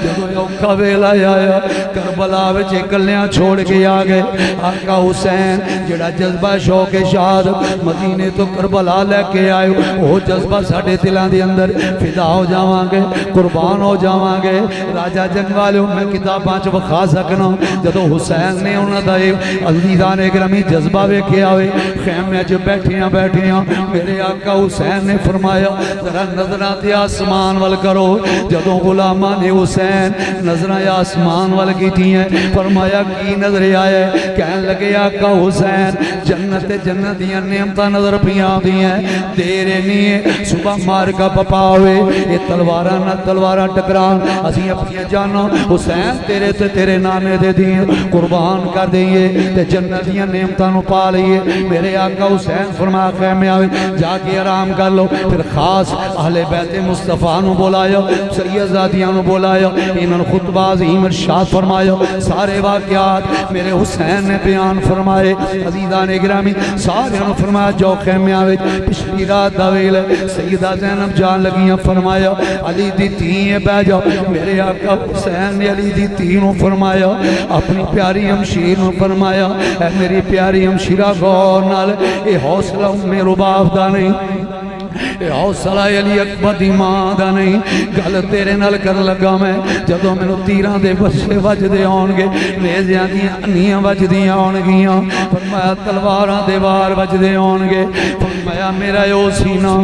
جب اوکھا ویلا آیا کربلا وچ کلیاں چھوڑ کے آگئے آقا حسین جڑا جذبہ شوق شاد مدینے تو کربلا لے کے آئے وہ جذبہ ساڑھے دلان دی اندر فدا ہو جاواں گے قربان ہو جاواں گے راجہ جنگ والے میں کتاب پانچ وخا سکنا جدو حسین نے انہاں دا عزیزان اکرامی جذبہ وے کے آئے خیمے جو بیٹھیاں میرے آقا حسین نے فرمایا ذرا نظرات آسمان وال کرو جدو غلامان حسین نظرات آسمان وال کی تھی ہیں فرمایا کی نظر آئے کہنے لگے آقا حسین جنت دیاں نعمتہ نظر پیاں دی ہیں دیرے نہیں صبح مار کا پپا ہوئے یہ تلوارہ نہ تلوارہ ٹکران اسی اپنی جانا حسین تیرے تے تیرے نانے دے دیں قربان کر دیں تے جنت دیاں نعمتہ نو پا لئے میرے آقا حسین فرمایا خیمے آئے جا کے آرام کر لو پھر خاص اہل بیت مصطفیٰ نو بولایا سید زادیاں نو بولایا انہوں خطبہ عظیم ارشاد فرمایا سارے واقعات میرے حسین نے بیان فرمائے عزیزان اکرامی سارے انہوں فرمایا جو خیمے آئے پچھلی رات دویل سیدہ زینب جان لگیاں فرمایا علی دی تین بہ جاؤ میرے آقا حسین نے علی دی تینوں فرمایا اپنی پیاری ہمشیر نو فرمایا اے میری پیاری ہمشیرہ غور نال اے حوصلہ میں رباف دا نہیں اے حوصلہ علی اکبر دی ماں دا نہیں گل تیرے نال کر لگا میں جدو میں تیران دے بچے وج دے آنگے نیزیاں دیاں انیاں وج دیاں آنگیاں فرمایا تلواران دے وار وج دے آنگے فرمایا میرا یو سینہ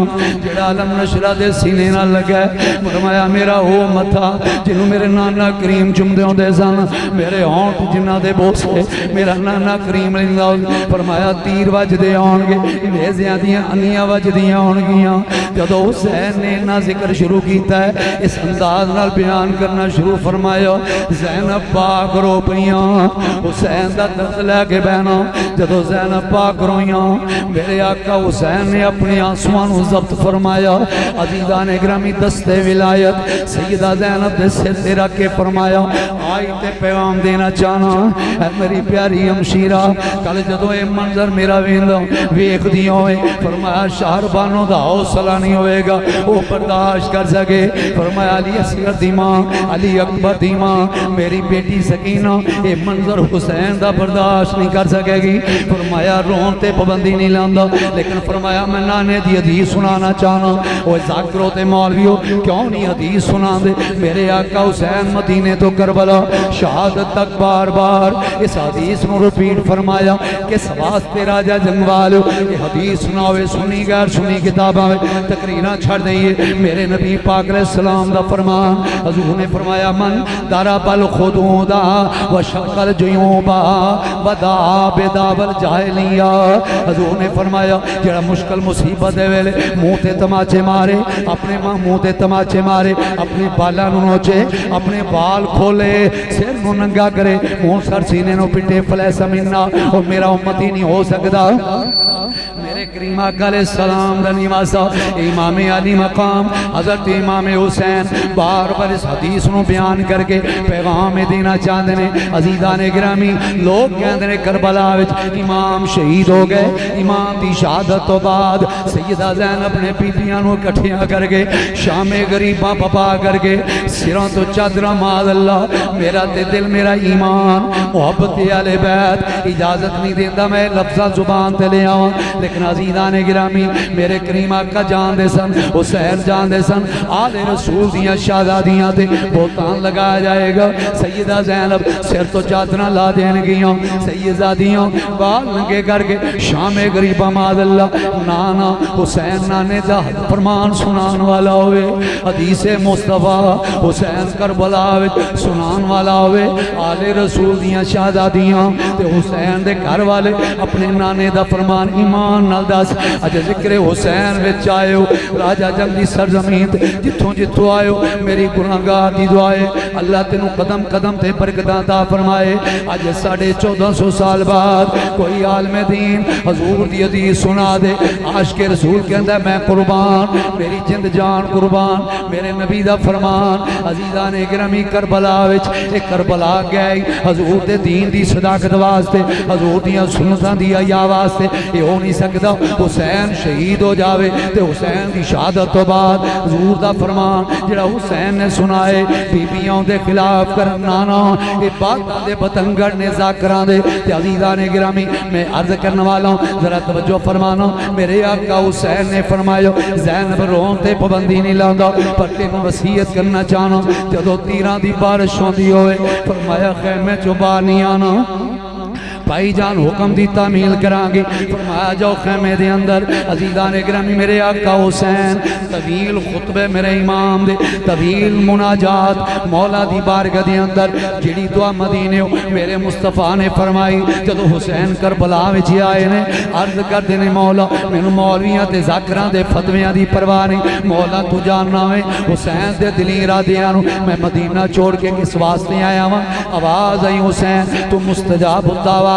جڑا علم نشرہ دے سینے نہ لگا فرمایا میرا ہو متھا جنہوں میرے نانا کریم چم دے ہوں دے سان میرے ہونٹ جنہ دے بوسے میرا نانا کریم لنگا فرمایا تیر وج دے آنگے نیزیاں دیاں انیاں وج دیاں آنگیاں جدو حسین نے نہ ذکر شروع کیتا ہے اس انداز نال بیان کرنا شروع فرمایا زینب پاک رو پیاں حسین دا درد لے کے بہنا جدو زینب پاک رویاں میرے آقا حسین نے اپنی آنسوان کو ضبط فرمایا عزیزان گرامی دستے ولایت سیدہ زینب دے سر تے رکھ کے فرمایا آئی تے پیغام دینا چاہنا اے میری پیاری ہمشیرہ کل جدو اے منظر میرا ویندہ ویخ دی ہوئے فرمایا شہربانوں دا حوصلہ نہیں ہوئے گا وہ برداشت کر سکے فرمایا علی اصغر دی ماں علی اکبر دی ماں میری بیٹی سکینہ اے منظر حسین دا برداشت نہیں کر سکے گی فرمایا رون تے پابندی نہیں لاندہ لیکن فرمایا میں نانے دی حدیث سنانا چاہنا وہ ذاکروں تے مولویوں کیوں نہیں حدیث سنا دے میرے آقا حسین مدینے تو کربلا شہادت تک بار بار اس حدیث نو رپیٹ فرمایا کہ سواستے راجہ جنگوالو یہ حدیث سناوے سنی غیر سنی کتاباں تقریرہ چھڑ دئیے میرے نبی پاک علیہ السلام دا فرمان حضور نے فرمایا من ضرب الخدودا وشق الجیوبا ودعا بدعوی الجاہلیہ حضور نے فرمایا جڑا مشکل مصیبت دے ویلے منہ تے تماچے مارے اپنے ماں منہ تے تماچے مارے اپنے بالا نو نوچے اپنے بال کھولے سر نو ننگا کرے منہ سر سینے نو پٹے فلیس منا اور میرا امتی نہیں ہو سکتا میرے کریم آقا علیہ السلام دا نواسا امام علی مقام حضرت امام حسین بار بار اس حدیث نو بیان کر کے پیغام دینا چاہتے ہیں عزیزان گرامی لوگ کہتے ہیں کربلا وچ امام شہید ہو گئے امام دی شہادت تو بعد سیدہ زینب نے بیبیاں نو اکٹھیاں کر کے شام غریباں پپا کر کے سروں تو چادرہ ماذ اللہ میرا تے دل میرا ایمان محبت اہل بیت اجازت نہیں دیندہ میں لفظہ زبان تے لے آؤں لیکن عزیزان گرامی میرے کریم آقا جان دے سن حسین جان دے سن آل رسول دیاں شہزادیاں تے بہتان لگایا جائے گا سیدہ زینب سر تو چادرہ لا دین گیاں سیدادیاں بال نگے کر کے شام غریبہ ماذ اللہ نانا حسین نانے دا فرمان سنان والا ہوئے حدیث مصطفیٰ حسین کربلا سنان والا ہوئے آل رسول دیاں شہزادیاں تے حسین دے گھر والے اپنے نانے دا فرمان ایمان نال دس اج ذکر حسین وچ آئے ہو راجہ جنگ دی سرزمین جتھوں جتھوں آئے ہو میری گناہگار دی دعائے اللہ تینوں قدم قدم تے برکتاں عطا فرمائے اج 1450 سال بعد کوئی عالم دین حضور دی حدیث سنا دے عاشق رسول کہندا میں قربان میری جند جان قربان میرے نبی دا فرمان عزیزان گرامی کربلا وچ ایک کربلا گئی حضور دے دین دی صداقت واسطے حضور دیاں سنتاں دی حیا واسطے یہ ہو نہیں سکدا حسین شہید ہو جاوے تے حسین دی شہادت تو بعد حضور دا فرمان جڑا حسین نے سنائے بیبیوں دے خلاف کرنا نا یہ باتاں دے پتنگڑ نے ذاکران دے تے عزیزان گرامی میں عرض کرنے والا ہوں ذرا توجہ فرمانا میرے آقا حسین نے فرمایا زینب رون تے پابندی نہیں لاندا پر تینوں وصیت کرنا چاہنا جدو تیراں دی بارش ہوندی ہوئے فرمایا خیمے چوں باہر نہیں آنا بھائی جان حکم دی تعمیل کرانگی فرمایا جاؤ خیمے دے اندر عزیزان گرامی میرے آقا حسین طویل خطبے میرے امام دے طویل مناجات مولا دی بارگاہ دے اندر جڑی دعا مدینے ہو میرے مصطفیٰ نے فرمائی جدو حسین کربلا وچ آئے نے عرض کر دینے مولا مینوں مولویاں تے ذاکراں دے فتویاں دی پرواہ نہیں مولا تو جاننا ہے حسین دے دلی ارادیاں نو میں مدینہ چھوڑ کے کس واسطے آیا ہوں آواز آئی حسین تو مستجاب الدعوات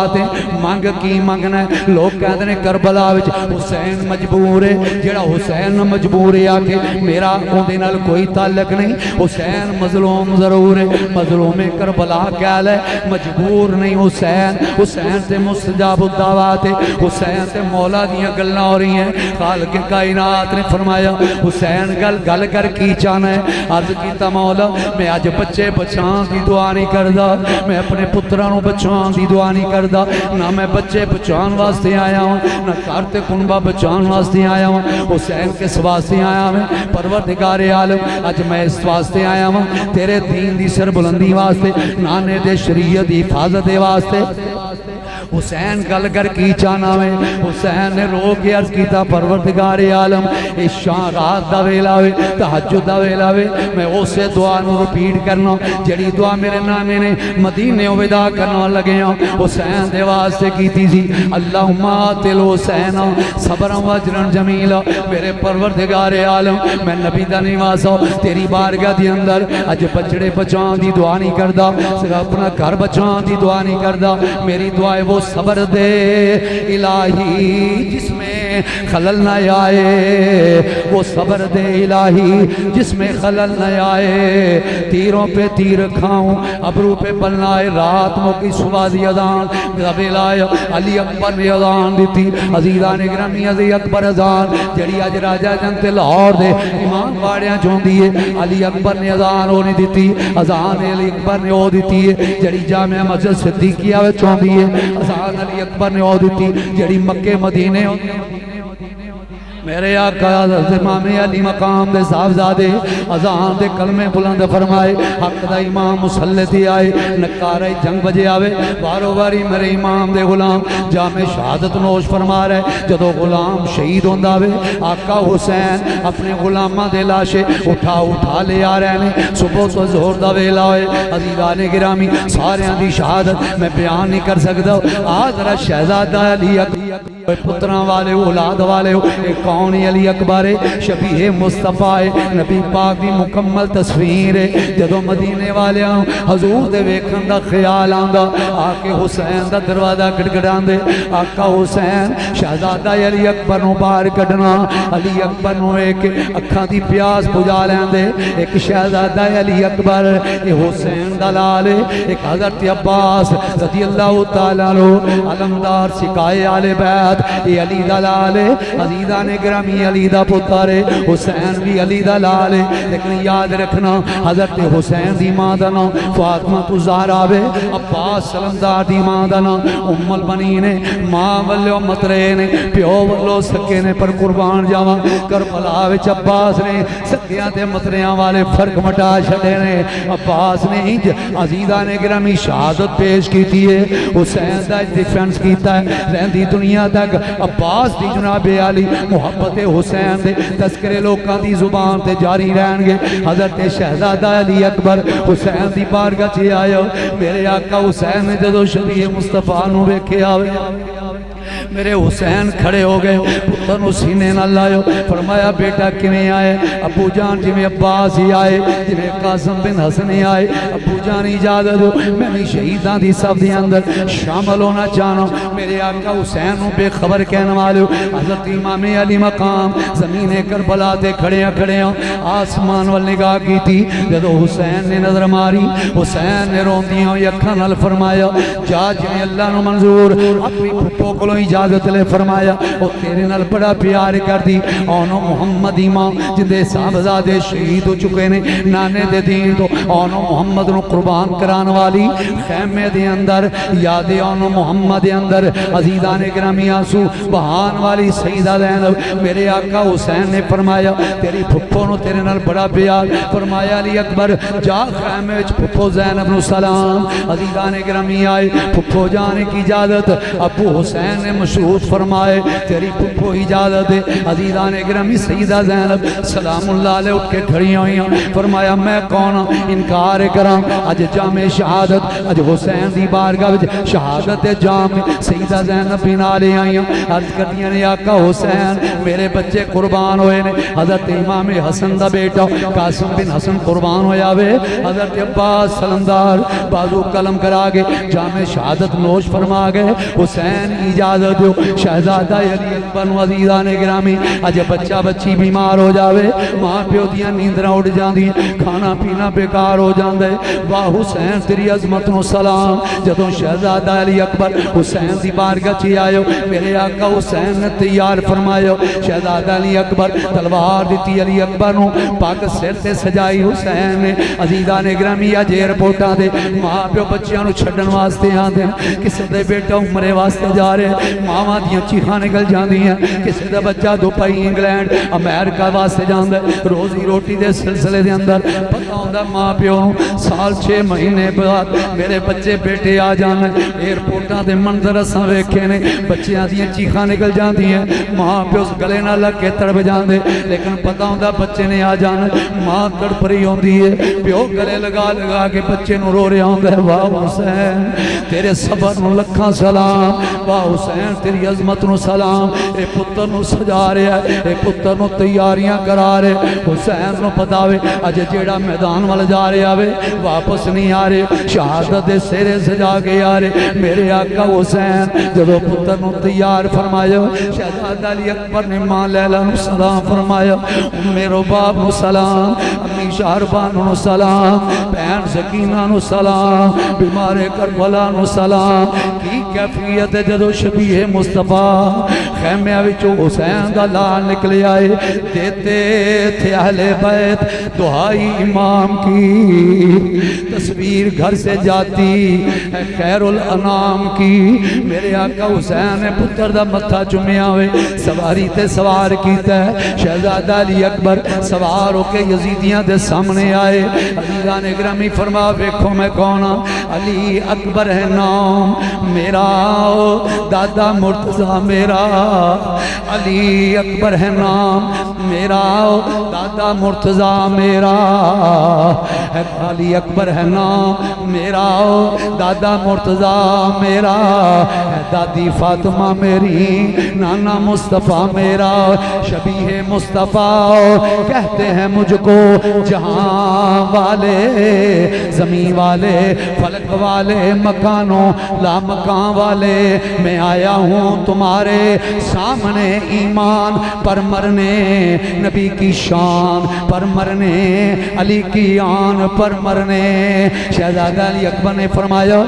مانگ کی مانگنا ہے لوگ کہتے ہیں کربلا وچ حسین مجبور ہے جڑا حسین مجبور ہے آکے میرا اون دے نال کوئی تعلق نہیں حسین مظلوم ضرور ہے مظلوم کربلا کہل ہے مجبور نہیں حسین سے مستجاب الدعوات ہے حسین سے مولا دیاں گلنا ہو رہی ہیں خالق کائنات نے فرمایا حسین گل کر کی چاہنا ہے عرض کیتا مولا میں آج بچے بچان دی دعا نہیں کردا میں اپنے پترانوں بچان دی دعا نہیں کردا نہ میں بچے بچان واسطے آیا ہوں نہ کارتے کنبہ بچان واسطے آیا ہوں حسین کس واسطے آیا ہوں پروردگار عالم اج میں اس واسطے آیا ہوں تیرے دین دی سر بلندی واسطے نانے دے شریعت دی حفاظت دے واسطے حسین گل کر کی چانا میں حسین نے رو کے عرض کیتا پروردگار عالم اس شان رات دا ویلا وے تہجد دا ویلا وے میں اسے دعا نو رپیٹ کرنا جڑی دعا میرے نانے نے مدینے ودا کرنا لگے ہوں حسین دے واسطے کیتی سی اللہم آتل حسین صبر و اجرن جمیلا میرے پروردگار عالم میں نبی دا نواسا تیری بارگاہ دی اندر اج بچڑے بچان دی دعا نہیں کردا صرف اپنا گھر بچان دی دعا نہیں کردا میری دعا ہے وہ صبر دے الہی جس میں خلل نہ آئے وہ صبر دے الہی جس میں خلل نہ آئے تیروں پہ تیر کھاؤں ابرو پہ بلنا ہے رات موکی صبح دی اذان ربی لائے علی اکبر نے اذان دیتی عزیزان گرامی عزیز اکبر اذان جڑی آج راجہ جنتے لاہور دے امام باڑیاں چون دیئے علی اکبر نے اذان ہونی دیتی اذان علی اکبر نے ہو دیتی ہے جڑی جامعہ مسجد صدیقیہ میں چون دیئے اذان علی اکبر نے ہو دیتی جڑی مکہ مدینے ہو میرے آقا حضرت امام علی مقام دے صاحبزادے اذان دے کلمے بلند فرمائے حق دا امام مسلطی آئے نکارہ جنگ بجے آوے بارو باری میرے امام دے غلام جامع شہادت نوش فرما رہے جدو غلام شہید ہونداوے آقا حسین اپنے غلامہ دے لاشے اٹھا لے آ رہے ہیں صبح تو زہر دا ویلا ہوئے عزیزان گرامی سارے دی شہادت میں بیان نہیں کر سکتا آج رہا شہزادہ علی اکبر پتران والے اولاد والے ایک کونی علی اکبر شبیہ مصطفیٰ نبی پاک دی مکمل تصویر جدو مدینے والے حضور دے ویکھن دا خیال آندا آکے حسین دا دروازہ گڑگڑان دے آقا حسین شہزادہ علی اکبر نو باہر کڈنا علی اکبر نو ایک اکھاں دی پیاس بجھا لین دے ایک شہزادہ علی اکبر حسین دلال ایک حضرت عباس رضی اللہ تعالیٰ عنہ علمدار سکائے آل بیت یہ علی دلال عزیزان گرامی علی دا پتر حسین بھی علی دلال لیکن یاد رکھنا حضرت حسین دی ماں دا نام فاطمہ الزہرا وے عباس سلمدار دی ماں دا نام ام البنین ماں ولو مترے نے پیو ولو سکے نے پر قربان جاواں کربلا وچ عباس نے سکیاں تے متریاں والے فرق مٹا چھڈے نے عباس نے انج عزیزان گرامی شہادت پیش کیتی ہے حسین دا ڈیفنس کیتا ہے رہندی دنیا تک عباس دی جناب علی محبت حسین دے تذکرے لوکاں دی زبان تے جاری رہن گے حضرت شہزادہ علی اکبر حسین دی بارگاہ چ آیا میرے آقا حسین نے جدو شبیہ مصطفیٰ نو ویکھے آوے میرے حسین کھڑے ہو گئے پتر نو سینے نہ لائیو فرمایا بیٹا کیویں آئے ابو جان جی میں عباس ہی آئے جی میں قاسم بن حسن ہی آئے ابو جان اجازت دو میں بھی شہیدان دی صف دی اندر شامل ہونا چاہنا میرے آقا حسین نو بے خبر کہنے والے حضرت امام علی مقام زمین کربلا تے کھڑے ہیں آسمان وال نگاہ کی تھی جدو حسین نے نظر ماری حسین نے روندیاں یکھاں نال فرمایا جا جی اللہ نو منظور اپنی پھپھو کو اجازت لے فرمایا او تیرے نال بڑا پیار کر دی اونو محمد ایمان جندے صاحبزادے شہید ہو چکے نے نانے دے دین تو اونو محمد نو قربان کران والی خیمے دے اندر یاد اونو محمد دے اندر عزیزان گرامی آنسو بہان والی سیدہ زینب میرے آقا حسین نے فرمایا تیری پھپھو نو تیرے نال بڑا پیار فرمایا علی اکبر جا خیمے وچ پھپھو زینب نو سلام عزیزان گرامی آئے پھپھو جانے کی اجازت ابو حسین نے مشروط فرمائے تیری پھپھو اجازت دے عزیزان گرامی سیدہ زینب سلام اللہ علیہ اٹھ کے کھڑی ہوئی فرمایا میں کون انکار کرام اج جامع شہادت اج حسین دی بارگاہ وچ شہادت جامع سیدہ زینب بن علی آئی عرض کردیاں نے آقا حسین میرے بچے قربان ہوئے نے حضرت امام حسن دا بیٹا قاسم بن حسن قربان ہویا وے حضرت عباس سلمدار بازو قلم کرا گے جامع شہادت نوش فرما گئے حسین اجازت دو شہزادہ علی اکبر عزیزان گرامی اج بچہ بچی بیمار ہو جاوے ماں پیو دیاں نیندراں اڑ جاندی کھانا پینا بیکار ہو جاندے واہ حسین تیری عظمت نو سلام جدوں شہزادہ علی اکبر حسین دی بارگاہ چ آیو میرے آقا حسین نے تیار فرمایا شہزادہ علی اکبر تلوار دیتی علی اکبر نو پاک سر تے سجائی حسین نے عزیزان گرامی اج ایئرپورٹاں دے ماں پیو بچیاں نو چھڈن واسطے آندے کسے دے بیٹا عمرے واسطے جا رہے ماواں دیاں چیخاں نکل جاندیاں کسی دا بچہ دبئی انگلینڈ امریکہ واسطے جاندا روزی روٹی دے سلسلے دے اندر پتہ ہوندا ماں پیو سال 6 مہینے بعد میرے بچے بیٹے آ جان ایئرپورٹاں دے منظر اساں ویکھے نے بچیاں دیاں چیخاں نکل جاندیاں ماں پیو گلے نال لگ کے تڑپ جاندے لیکن پتہ ہوندا بچے نے آ جانا ماں تڑپ رہی ہوندی ہے پیو گلے لگا لگا کے بچے نو رو رہا ہوندا ہے واہ حسین تیرے صبر نو لکھاں سلام واہ حسین تیری عظمت نو سلام اے پتر نو سجا رہا ہے اے پتر نو تیاریاں کرا رہے حسین نو پتا وے اج جیڑا میدان وال جا رہا وے واپس نہیں آ رہے شہادت دے سرے سجا کے آ رہے میرے آقا حسین جدو پتر نو تیار فرمایا شہزادہ علی اکبر نے ماں لیلا نو سلام فرمایا میرے باپ نو سلام امی شہربان نو سلام بہن سکینہ نو سلام بیمار کربلا نو سلام کی کیفیت جدو شبیہ مصطفیٰ خیمے وچوں حسین دا لال نکلے آئے دیتے تھے اہل بیت دعائی امام کی تصویر گھر سے جاتی ہے خیر الانام کی میرے آقا حسین نے پتر دا متھا چمیا ہوئے سواری تے سوار کیتا ہے شہزادہ علی اکبر سوار ہو کے یزیدیاں دے سامنے آئے عزیزان اکرامی فرما ویکھو میں کونا علی اکبر ہے نام میرا دادا مرتضی میرا علی اکبر ہے نام میرا دادا مرتضی میرا علی اکبر ہے نام میرا دادا مرتضی میرا دادی فاطمہ میری نانا مصطفیٰ میرا شبیہ مصطفیٰ کہتے ہیں مجھ کو جہاں والے زمین والے فلک والے مکانوں لا مکان والے میں آیا ہوں تمہارے سامنے ایمان پر مرنے نبی کی شان پر مرنے علی کی آن پر مرنے شہزادہ علی اکبر نے فرمایا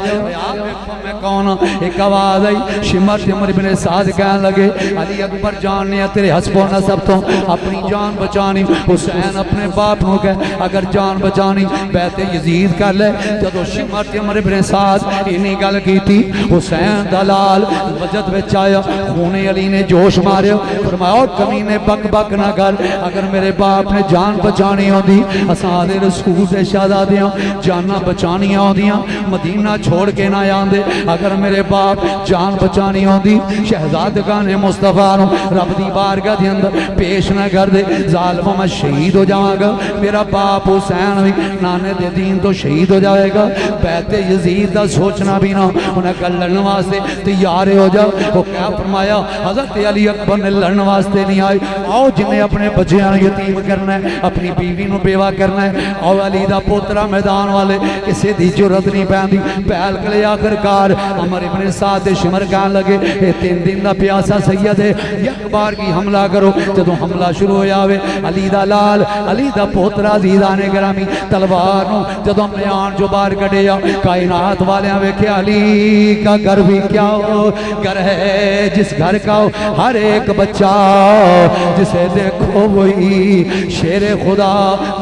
میں کون ایک آواز آئی شمر جمر بن سعد کہنے لگے علی اکبر جاننے تیرے حسب و نسب تو اپنی جان بچانی حسین اپنے باپ ہو گئے اگر جان بچانی بیت یزید کر لے جدو شمر جمر بن سعد انہی گل کی تھی حسین دلال وجد وچ آیا خون علی نے جوش مارے فرمایا کمینے بک بک نہ کر اگر میرے باپ نے جان بچانی ہوندی اساں رسول دے شہزادیاں جانا بچانی ہوندیاں مدینہ چھوڑ کے نہ آندے اگر میرے باپ جان بچانی ہوندی شہزادگان مصطفیٰ نو رب دی بارگاہ دے اندر پیش نہ کر دے ظالم میں شہید ہو جاواں گا میرا باپ حسین بھی نانے دے دین تو شہید ہو جائے گا بیت یزید دا سوچنا بھی نہ انہیں کل لڑن واسطے تیار ہو جا وہ کیا فرمایا حضرت علی اکبر نے لڑن واسطے نہیں آئی آؤ جنہیں اپنے بچیاں یتیم کرنا ہے اپنی بیوی نو بیوہ کرنا ہے آؤ علی دا پوترا میدان والے کسی دی جرت نہیں پہن دی پہل کلے آخر کار عمر ابن سعد شمر کہنے لگے اے 3 دن دا پیاسا سید ہے یک بار کی حملہ کرو جدو حملہ شروع ہو جاوے علی دا لال علی دا پوترا عزیزان گرامی تلوار نو جدو میان جو بار کٹے یا کائنات والیاں ویکھے علی کا گھر بھی کیا ہو گھر ہے جس گھر کا ہو ہر ایک بچہ جسے دیکھو وہی شیر خدا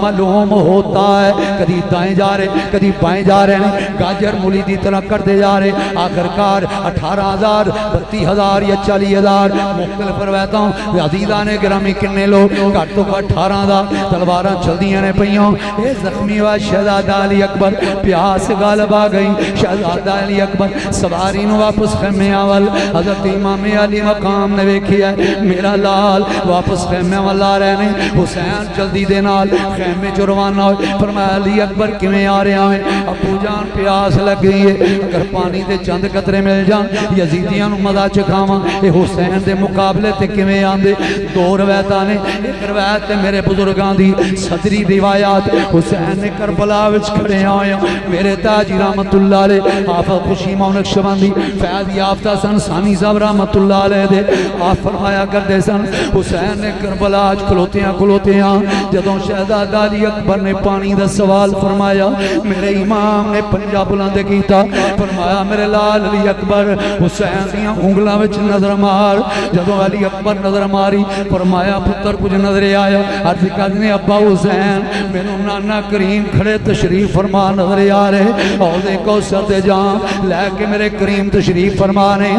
معلوم ہوتا ہے کدی دائیں جا رہے کدی بائیں جا رہے ہیں گاجر مولی دی طرح کرتے جا رہے آخرکار 18,000 32,000 یا 40,000 مختلف روایتوں عزیزان گرامی کنے لوگ گھٹ تو 18,000 تلواراں چل دیاں نے پئیوں اے زخمی ہوا شہزادہ علی اکبر پیاس غالب آ گئی شہزادہ علی اکبر سواری نو واپس خیمے آول حضرت امام علی مقام نے ویکھی ہے میرا لال واپس خیمے والا رہنے حسین جلدی دے نال خیمے جو روانہ ہوئے فرمایا علی اکبر کیویں آ رہے ہیں ابو جان پیاس لگ گئی ہے اگر پانی دے چند قطرے مل جان یزیدیاں نو مزہ چکھاواں اے حسین دے مقابلے تے کیویں آندے 2 روایتاں نے ایک روایت تے میرے بزرگاں دی صدری روایات حسین نے کربلا وچ کھڑے آیا میرے تاجی رحمت اللہ علیہ آپ خوشی مونک شبندی فیض یافتہ سن ثانی صاحب رحمت اللہ علیہ دے آپ فرمایا کردے سن حسین نے کربلا اج کھلوتیاں جدوں شہزادہ علی اکبر نے پانی دا سوال فرمایا میرے امام نے پنجا بلند کیتا فرمایا میرے لال علی اکبر حسین دیاں انگلاں وچ نظر مار جدوں علی اکبر نظر ماری فرمایا پتر کچھ نظر آیا عرض کرنے ابا حسین مینوں نانا کریم کھڑے تشریف فرما نظر آ رہے اور دے کوثر دے جان لے کے میرے کریم تشریف فرمانے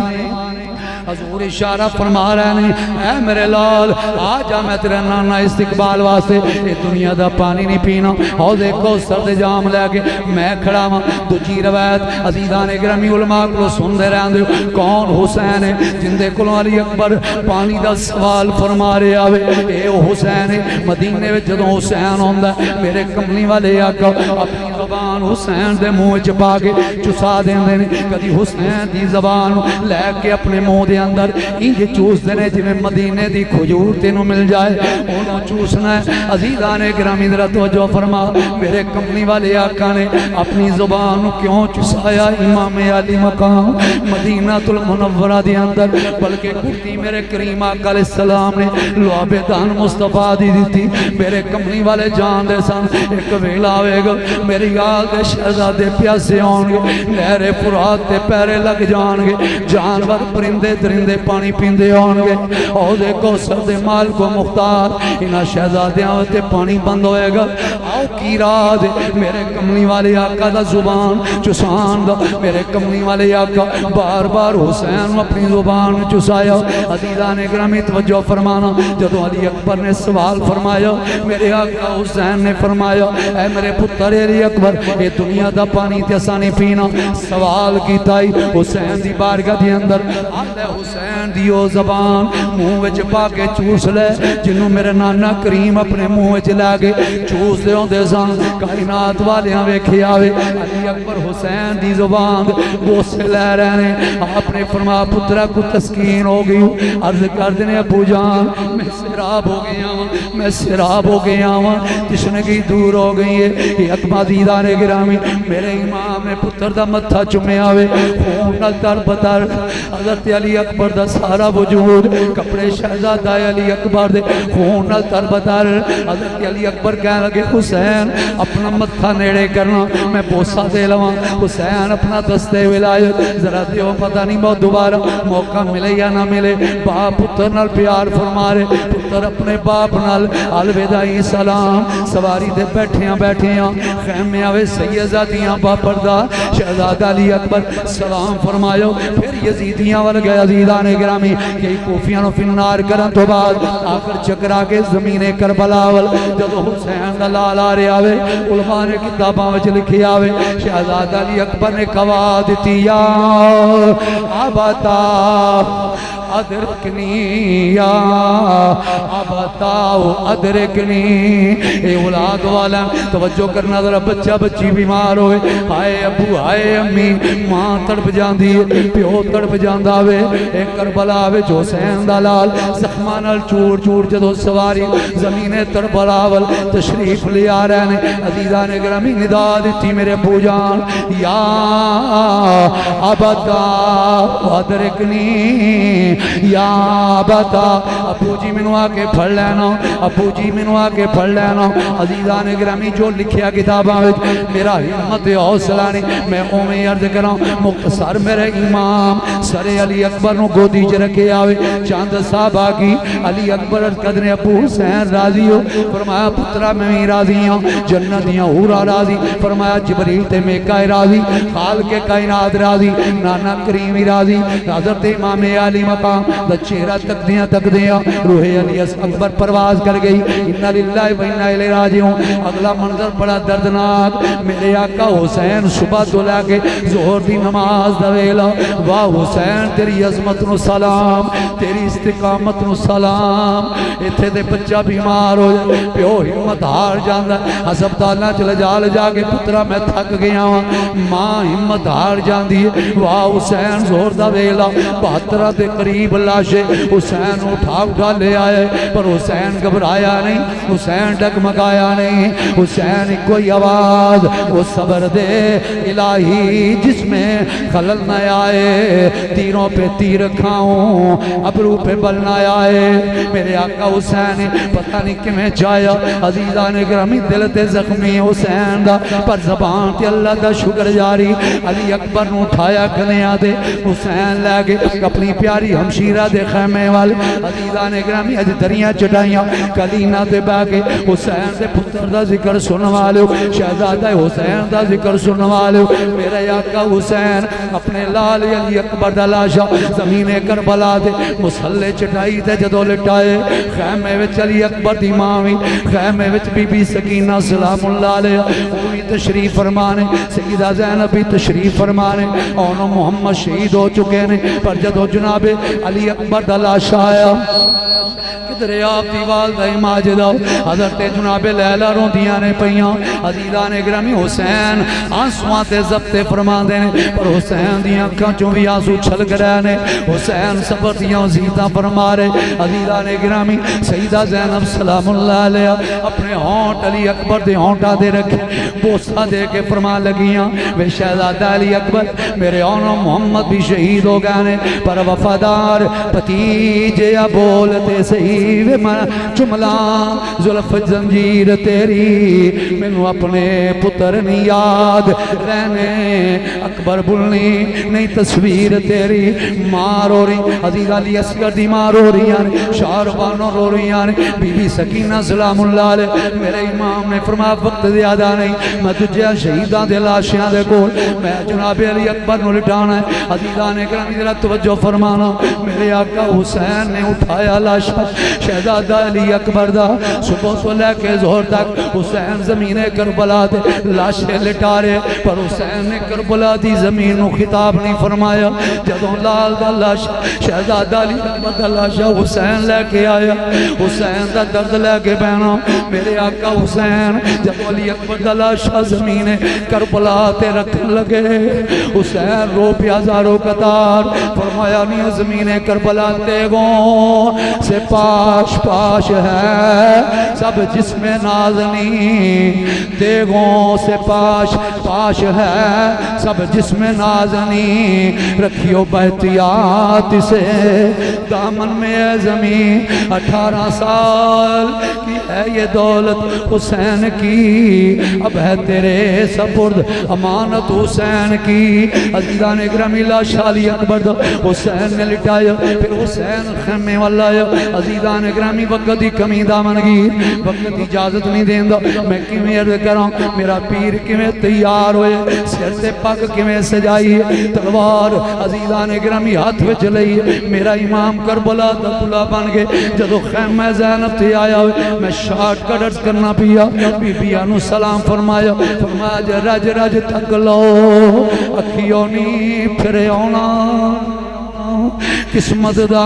حضور اشارہ فرما رہے ہیں اے میرے لال آجا میں تیرے نانا استقبال واسطے یہ دنیا دا پانی نہیں پینا حوض کوثر دے جام لے کے میں کھڑا ہوں دوجی روایت عزیزان گرامی علماء کو سن دے رہے ہیں کون حسین ہے جن دے کولوں علی اکبر پانی دا سوال فرما رہے آوے اے حسین ہے مدینے وچ جدوں حسین ہوندا میرے کملی والے آقا اپنی زبان حسین دے منہ وچ پا کے چسا دیندے نے کدی حسین دی زبان لے کے اپنے منہ دے اندر انج چوس دے نے جویں مدینے دی کھجور تینوں مل جائے انہوں چوسنا ہے عزیزان گرامی ذرا توجہ فرما میرے کملی والے آقا نے اپنی زبان کیوں چسایا امام علی مقام مدینہ المنورہ دے اندر بلکہ کرتی میرے کریم آقا علیہ السلام نے لعاب دان مصطفیٰ دی دیتی میرے کملی والے جان دے سن ایک ویلا آوے گا میری گال دے شہزادے پیاسے آن گے لہر فرات تے پیرے لگ جان گے جانور پرندے درندے پانی پیندے آن گے عہدے کوثر دے مال کو مختار انہاں شہزادیاں تے پانی بند ہوئے گا آؤ کی رات میرے کملی والے آقا دا زبان چسان دا میرے کملی والے آقا بار بار حسین اپنی زبان چسایا عزیزان گرامی توجہ فرمانا جدو علی اکبر نے سوال فرمایا میرے آقا حسین نے فرمایا اے میرے پتر علی اکبر اے دنیا دا پانی تے سانی پینا سوال کیتا ہی حسین دی بارگاہ دی اندر آلے حسین دیو زبان منہ وچ پا کے چوس لے جنہوں میرے نانا کریم اپنے منہ وچ لے گے چوس دے ہوں دے سان کائنات والے ہاں ویکھے آوے علی اکبر حسین دی زبان بوسے لے رہنے آپ نے فرما پترہ کو تسکین ہو گئی عرض کر دینے ابو جان میں سراب ہو گیا ہوں میں سراب ہو گیا ہوں تشنگی دور ہو گئی ہے یہ اکبر دیدان گرامی میرے امام نے پتر دا متھا چمے آوے خون نہ تر بتر حضرت علی اکبر دا سارا وجود کپڑے شہزادہ علی اکبر دے خون نہ تر بتر حضرت علی اکبر کہنے لگے حسین اپنا متھا نیڑے کرنا میں بوسا دے لواں حسین اپنا دستے ولایت ذرا دیو پتہ نہیں بہت دوبارہ موقع ملے یا نہ ملے باپ پتر نال پیار فرما رہے پتر اپنے باپ نال الوداعی سلام سواری دے بیٹھیاں خیمے آوے سیدزادیاں باپردہ شہزادہ علی اکبر سلام فرمایو پھر یزیدیاں ول گئے عزیزان گرامی کہ کوفیاں نو فنار کرن تو بعد آخر چکرا کے زمین کربلا ول جدو حسین دا لال آ رہے آوے علماء نے کتاباں وچ لکھی آوے شہزادہ علی اکبر نے کوا دیتی یا آباتا ادرکنی یا آباتاو ادرکنی اے اولاد والا توجہ کرنا ذرا بچہ بچی بیمار ہوئے ہائے ابو ہائے امی ماں تڑپ جاندی پیو تڑپ جانداوے اے کربلاوے جو حسین دلال زخمانال چور چور جدو سواری زمین تڑپلاول تشریف لیا رہنے عزیزان گرامی ندا دیتی میرے ابو جان یا آباتاو ادرکنی یا بتا ابو جی منو آکے پڑھ لینا ابو جی منو آکے پڑھ لینا عزیزان گرامی جو لکھیا کتاباں میرا حمد حوصلہ نہیں میں اومیں عرض کروں مختصر میرے امام سر علی اکبر نو گودی چ رکھے آوے چاند صاحب آگی علی اکبر عرض کدنے ابو حسین راضی ہو فرمایا پترہ میں بھی راضی ہوں جنتیاں ہورا راضی فرمایا جبریل تے میکائے راضی خالق کائنات راضی نانا کریمی راضی حضرت امام علی مقام دا چہرہ تک دیا روح علی اکبر پرواز کر گئی انہا للہ و انہا الیہ راجعون اگلا منظر بڑا دردناک میرے آقا حسین صبح تو لے کے ظہر دی نماز دا ویلا واہ حسین تیری عظمت نو سلام تیری استقامت نو سلام اتھے دے بچہ بیمار ہو جائے پیو ہمت ہار جاندہ ہسپتالنا چلے جا کے پترہ میں تھک گیا ہوں ماں ہمت ہار جاندی ہے واہ حسین ظہر دا ویلا 72 دے قریب لاشے حسین اٹھا لے آئے پر حسین گھبرایا نہیں حسین ڈگمگایا نہیں حسین کوئی آواز وہ صبر دے الہی جس میں خلل نہ آئے تیروں پہ تیر کھاؤں ابرو پہ بل نہ آئے میرے آقا حسین پتہ نہیں کمیں چایا عزیزان گرامی دل تے زخمی حسین دا پر زبان تے اللہ دا شکر جاری علی اکبر نو اٹھایا کنیا دے حسین لے گے اپنی پیاری ہم جمشیرہ دے خیمے والے عزیزان گرامی اج دریاں چٹائیاں کلینا دے بہ کے حسین دے پتر دا ذکر سنوا لو شہزادہ حسین دا ذکر سنوا لو میرے آقا حسین اپنے لال علی اکبر دا لاشا زمین کربلا دے مسلح چٹائی تے جدو لٹائے خیمے وچ علی اکبر دی ماوی خیمے وچ بی بی سکینہ سلام اللہ علیہ اوہی تشریف فرمانے سیدہ زینب بھی تشریف فرمانے اور محمد شہید ہو چکے نے پر جدو جناب علی اکبر دا لاشا آیا کدھر آپ دی والدہ ماجدہ حضرت جناب لیلہ روندیاں نے پئیاں عزیزان گرامی حسین آنسواں تے ضبط فرما دینے پر حسین دیاں کانچوں بھی آنسو چھل گرانے حسین صبر دیاں زیدہ فرما رہے عزیزان گرامی سیدہ زینب سلام اللہ علیہ اپنے ہونٹ علی اکبر دے ہونٹا دے رکھے بوسہ دے کے فرما لگیاں وے شہزادہ علی اکبر میرے اونو محمد بھی شہید ہو گئے پر وفادار پتیجے بولتے صحیح وے جملہ زلف زنجیر تیری مینوں اپنے پتر نہیں یاد رہنے اکبر بلنی نہیں تصویر تیری ماں رو رہی عزیز علی اصغر دی ماں رو رہی ہیں شاربانوں رو رہی ہیں بی بی سکینہ سلام اللہ علیہ میرے امام نے فرمایا وقت زیادہ نہیں میں تجھے شہیداں دے لاشیاں دے کول میں جناب علی اکبر نو لٹانا ہے عزیزان اکرام ذرا توجہ فرمانا میرے آقا حسین نے اٹھایا لاشا شہزادہ علی اکبر دا صبح سے لے کے ظہر تک حسین زمین کربلا دے لاشے لٹا رہے پر حسین نے کربلا دی زمین نو خطاب نہیں فرمایا جدوں لال دا لاشا شہزادہ علی اکبر دا لاشا حسین لے کے آیا حسین دا درد لے کے بہنا میرے آقا حسین جب علی اکبر دا لاشا زمین کربلا تے رکھن لگے حسین رو پیازارو قطار فرمایا نہیں زمین کربلا تیگوں سے پاش پاش ہے سب جسم نازنی تیگوں سے پاش پاش ہے سب جسم نازنی رکھیو بحتیات سے دامن میں اے زمین 18 سال کی ہے یہ دولت حسین کی اب ہے تیرے سپرد امانت حسین کی عزیزان اکرامی لاشا علی اکبر دا حسین نے لٹایا پھر حسین خیمے والا آیا عزیزان اکرامی وقت ہی کمی دامن گیر وقت اجازت نہیں دیں دا میں کیویں عرض کراں میرا پیر کیویں تیار ہوئے سر سے پاک کیویں سجائی تلوار عزیزان اکرامی ہاتھ وچ لئی میرا امام کربلا دا طلع بن گئے جدو خیمہ زینب تے آیا ہوئے میں شارٹ کٹ عرض کرنا پیا بی بیانو سلام فرمایا فرمایا رج رج تک لو اکھیوں نی پھر آنا قسمت دا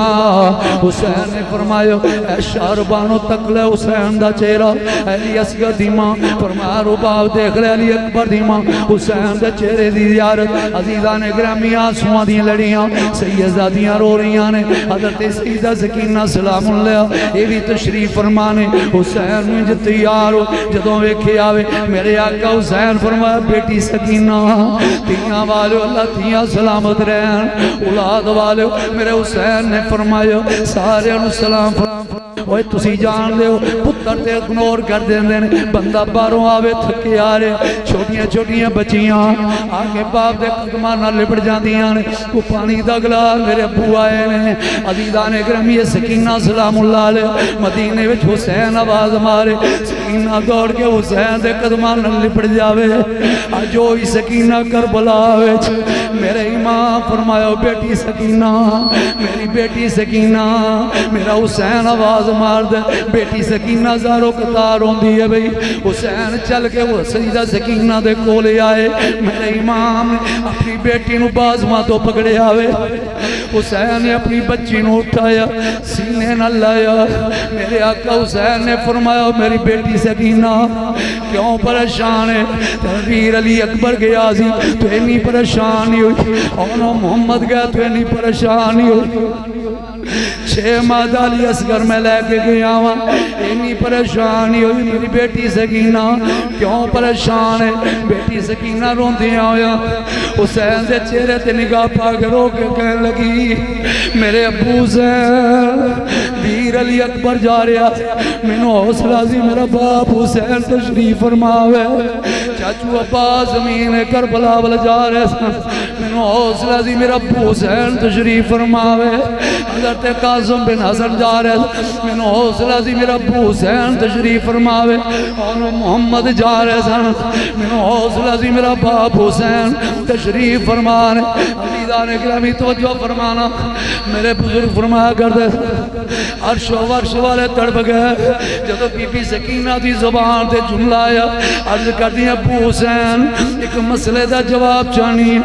حسین نے فرمایا اے شاربانو تک لے حسین دا چہرہ علی اصغر دی ماں فرمایا رباب دیکھ لے علی اکبر دی ماں حسین دا چہرے دی زیارت عزیزان گرامی آنسواں دی لڑیاں سیدزادیاں رو رہیاں نے حضرت سیدہ سکینہ سلام اللہ یہ بھی تشریف فرمانے حسین میں جو تیار ہو جدوں ویکھے آوے میرے آقا حسین فرمایا بیٹی سکینہ تیاں والے اللہ تیاں سلامت رہن اولاد والے میرے حسین نے فرمایا سارے انہوں سلام وہ تسی جان دے ہو پتر تے اگنور کر دیں دیں بندہ باروں آوے تھکے آ رہے چھوٹیاں چھوٹیاں بچیاں آگے باپ دے قدمانہ لپڑ جان دیاں کو پانی دا گلاس میرے ابو آئے نے عزیزان اکرامی سکینہ سلام اللہ علیہ مدینے وچ حسین آواز مارے سکینہ دوڑ کے حسین دے قدمانہ لپڑ جاوے جو ہی سکینہ کربلا وچ میرے امام فرمایا بیٹی سکینہ میری بیٹی سکینہ میرا حسین آواز مار دے بیٹی سکینہ زارو قطار ہوں دی ہے بھئی حسین چل کے وہ سیدہ سکینہ دے کولے آئے میرے امام اپنی بیٹی نو باز ماں تو پکڑے آوے حسین نے اپنی بچی نو اٹھایا سینے نہ لایا میرے آقا حسین نے فرمایا میری بیٹی سکینہ کیوں پریشان ہے تنویر علی اکبر گیا سی تو اینی پریشان نہیں ہوئی اور محمد گیا تو اینی پریشان نہیں ہوئی 6 ماہ علی اصغر میں لے کے گیا ہوا اینی پریشانی ہوئی میری بیٹی سکینہ کیوں پریشان ہے بیٹی سکینہ رون دیا ہویا حسین سے چہرے تے نگاہ پاک رو کے کہنے لگی میرے ابو حسین ویر علی اکبر جا رہا مینو حوصلہ سی میرا باپ حسین تشریف فرماوے چاچو ابا زمین کربلا والا جا رہے مینو حوصلہ سی میرا ابو حسین تشریف فرماوے حضرت قاسم بن حسن جا رہے میں نے حوصلہ سی میرا ابو حسین تشریف فرماوے اور محمد جا رہے سن میں نے حوصلہ سی میرا باپ حسین تشریف فرمانے عزیزان اکرامی توجہ فرمانا میرے بزرگ فرمایا کرتے عرش و ورش والے تڑپ گئے جب بی بی سکینہ دی زبان تے جملہ آیا عرض کر دیا ابو حسین ایک مسئلے دا جواب چاہنی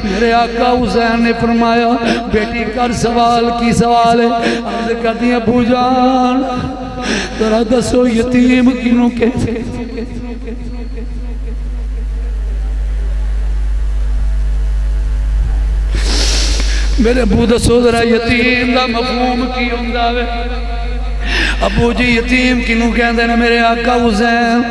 میرے آقا حسین نے فرمایا بیٹی کر سوال کی سوال ہے عرض کر دیا ابو جان ذرا دسو یتیم کنوں کہتے میرے ابو دسو ذرا یتیم دا مفہوم کی ہوندہ ہے ابو جی یتیم کنوں کہندے نے میرے آقا حسین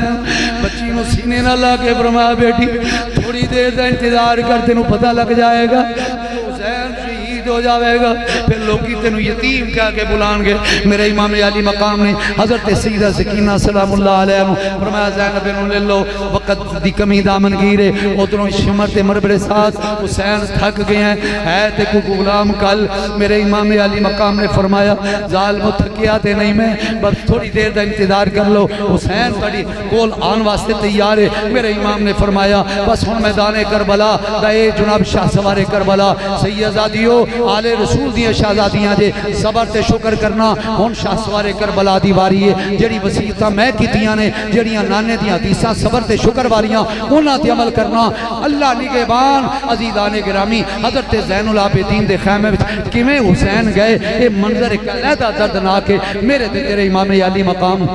بچی نو سینے نہ لاکے فرمایا بیٹی تھوڑی دیر دا انتظار کرتے نو پتہ لگ جائے گا حسین شہید ہو جاوے گا پھر لوگی تینو یتیم کہا کے بلان گے میرے امام علی مقام نے حضرت سیدہ سکینہ سلام اللہ علیہ فرمایا زینب انہوں لے لو وقت دی کمی دامن گیرے اتنوں شمرت مربر ساتھ حسین تھک گئے ہیں ہے تے کو غلام کل میرے امام علی مقام نے فرمایا ظالم تھکیا تے نہیں میں بس تھوڑی دیر دا انتظار کر لو حسین تڑی کول آن واسطے تیار ہے میرے امام نے فرمایا بس ہن میدان کربلا دائے جناب شاہ سوار کربلا سیدزادیو آل رسول دیاں شہزادیاں جے صبر تے شکر کرنا ہن شاہ سوار کربلا دی واری ہے جڑی وسیعتاں میں کیتیاں نے جڑیاں نانے دیاں حدیثاں صبر تے شکر واریاں انہاں تے عمل کرنا اللہ نگہبان عزیزان گرامی حضرت زین العابدین دے خیمے وچ کیویں حسین گئے یہ منظر ایک علیحدہ دردناک ہے میرے تے تیرے امام علی مقام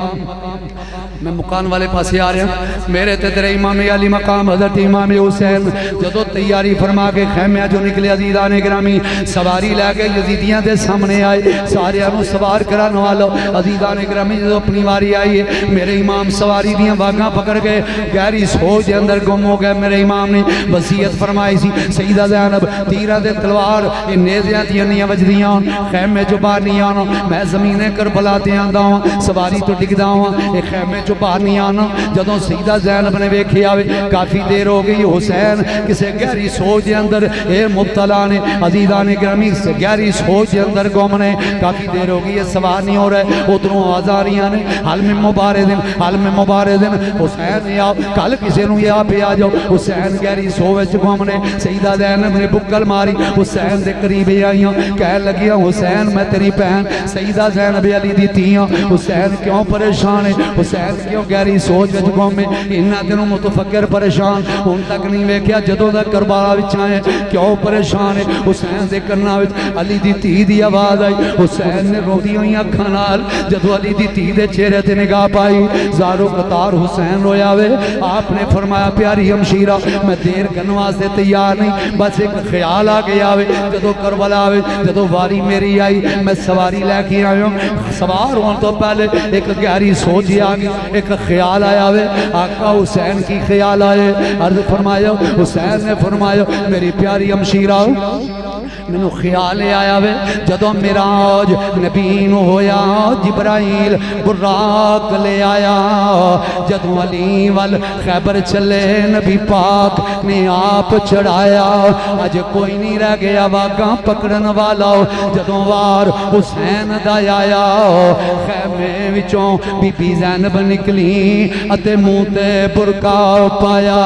میں مکان والے پاسے آ رہا ہوں میرے تے تیرے امام علی مقام حضرت امام حسین جدو تیاری فرما کے خیمیاں جو نکلے عزیزان گرامی سواری لے کے یزیدیاں دے سامنے آئے سارے انہوں سوار کران والو عزیزان گرامی جدو اپنی واری آئی ہے میرے امام سواری دیاں باگاں پکڑ گئے گہری سوچ دے اندر گم ہو گئے میرے امام نے وصیت فرمائی سی سیدہ زینب تیرہ دے تلوار نیزیاں دیاں نہیں وجدیاں خیمے جو باہر نہیں آنا میں زمینیں کربلا تے آندا ہوں سواری تو ڈگدا ہوں ایک خیمے جو باہر نہیں آنا جدوں سیدہ زینب نے ویکھیا ہوئے کافی دیر ہو گئی حسین کسے گہری سوچ دے اندر اے مبتلا نے عزیزان گرامی سے گہری سوچ دے اندر گم نے کافی دیر ہو گئی ہے سوار نہیں ہو رہے ادھروں آواز آ رہی نے حال میں مبارزن حسین نے آؤ کل کسے نو یہ پہ آ جاؤ حسین گہری سوچ گم نے سیدہ زینب نے بکل ماری حسین دے قریب آئیاں کہہ لگیاں حسین میں تیری بہن سیدہ زینب علی دی تیاں حسین کیوں پریشان ہے حسین کیوں گہری سوچ وچ گم ہے انہاں دنوں متفکر پریشان ان تک نہیں ویکھیا جدوں دا کربلا وچ آئے کیوں پریشان ہے حسین دے کنا وچ علی دی تی دی آواز آئی حسین نے روندی ہوئی اکھاں نال جدوں علی دی تی دے چہرے تے نگاہ پائی زارو قطار حسین رویا وے آپ نے فرمایا پیاری ہمشیرہ میں دیر کرنے واسطے تیار نہیں بس ایک خیال آ گیا وے جدوں کربلا وے جدوں واری میری آئی میں سواری لے کے آیا ہوں سوار ہون تو پہلے ایک گہری سوچ آ گئی ایک خیال آیا وے آقا حسین کی خیال آئے عرض فرمایا حسین نے فرمایا میری پیاری ہمشیرہ میں نے خیال آیا وے جدوں معراج نبی نو ہویا جبرائیل براق لے آیا جدوں علی وال خیبر چلے نبی پاک نے آپ چڑھایا اج کوئی نہیں رہ گیا واگاں پکڑن والا جدوں وار حسین دا آیا خیمے وچوں بی بی زینب نکلی اتے منہ تے برقع پایا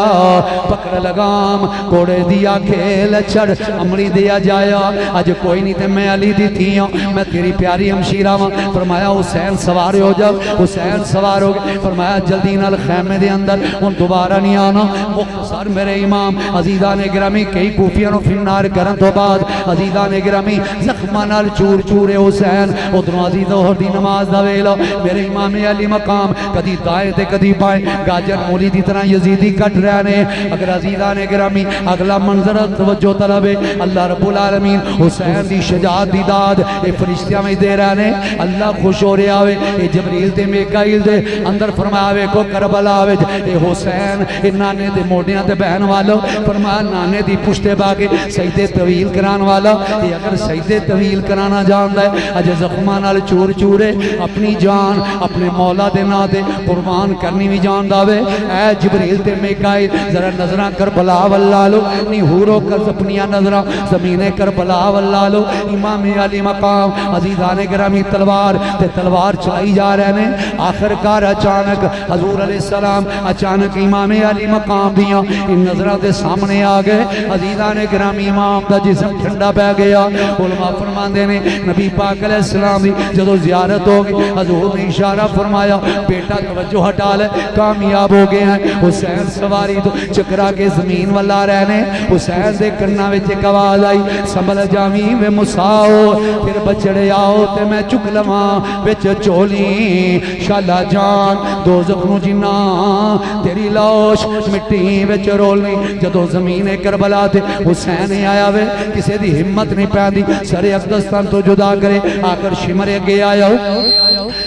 پکڑ لگام کوڑے دیا کھیل چڑھ امری دیا جایا اج کوئی نہیں تے میں علی دی تھی ہوں میں تیری پیاری ہمشیرہ ہوں فرمایا حسین سوار ہو جاؤ حسین سوار ہو گئے فرمایا جلدی نال خیمے دے اندر ان دوبارہ نہیں آنا مختصر میرے امام عزیزان گرامی کئی کوفیاں نو فنار کرن تو بعد عزیزان گرامی زخمان نال چور چورے حسین ادھروں عزیز ظہر دی نماز دا ویلا میرے امام علی مقام کدی دائیں تے کدی بائیں گاجر مولی دی طرح یزیدی کٹ رہنے اگر عزیزان گرامی اگلا منظر توجہ طلب اللہ رب العالمین حسین دی شجاعت دی داد اے فرشتیاں میں دے رہنے اللہ خوش ہو رہے آوے اے جبریل دے میکائیل دے اندر فرماوے کو کربلا آوے اے حسین اے نانے دے موڑیاں دے بہن والو فرمایا نانے دی پشتے باگے سجدے طویل کران والا اے اگر سجدے طویل کرانا جاندا ہے اج زخماں نال چور چورے اپنی جان اپنے مولا دے نا دے قربان کرنی بھی جاندا وے اے جبریل تے میکائیل ذرا نظراں کربلا واللہ لو نی ہورو کر اپنی نظراں زمین کربلا واللہ لو امام علی مقام عزیزان گرامی تلوار تے تلوار چلائی جا رہے ہیں آخر کار اچانک حضور علیہ السلام اچانک امام علی مقام دیاں ان نظرہ دے سامنے آگئے عزیزان گرامی امام دا جسم ٹھنڈا پہ گیا علماء فرمان دینے نبی پاک علیہ السلام دی جدو زیارت ہوگی حضور نے اشارہ فرمایا بیٹا توجہ ہٹا لے کامیاب ہو گئے ہیں حسین سواری تو چکرا کے زمین والا رہنے حسین دے کرنا وچ ایک آواز آئی سنبھل جامی میں مساؤ پھر بچڑے آؤ تے میں چک لواں وچ چولی شالا جان دو زخنو جنا تیری لاش مٹی وچ رولنی جدو زمین کربلا تے حسین آیا وے کسے دی ہمت نہیں پیندی سر اقدستان تو جدا کرے آکر شمر اگے آیا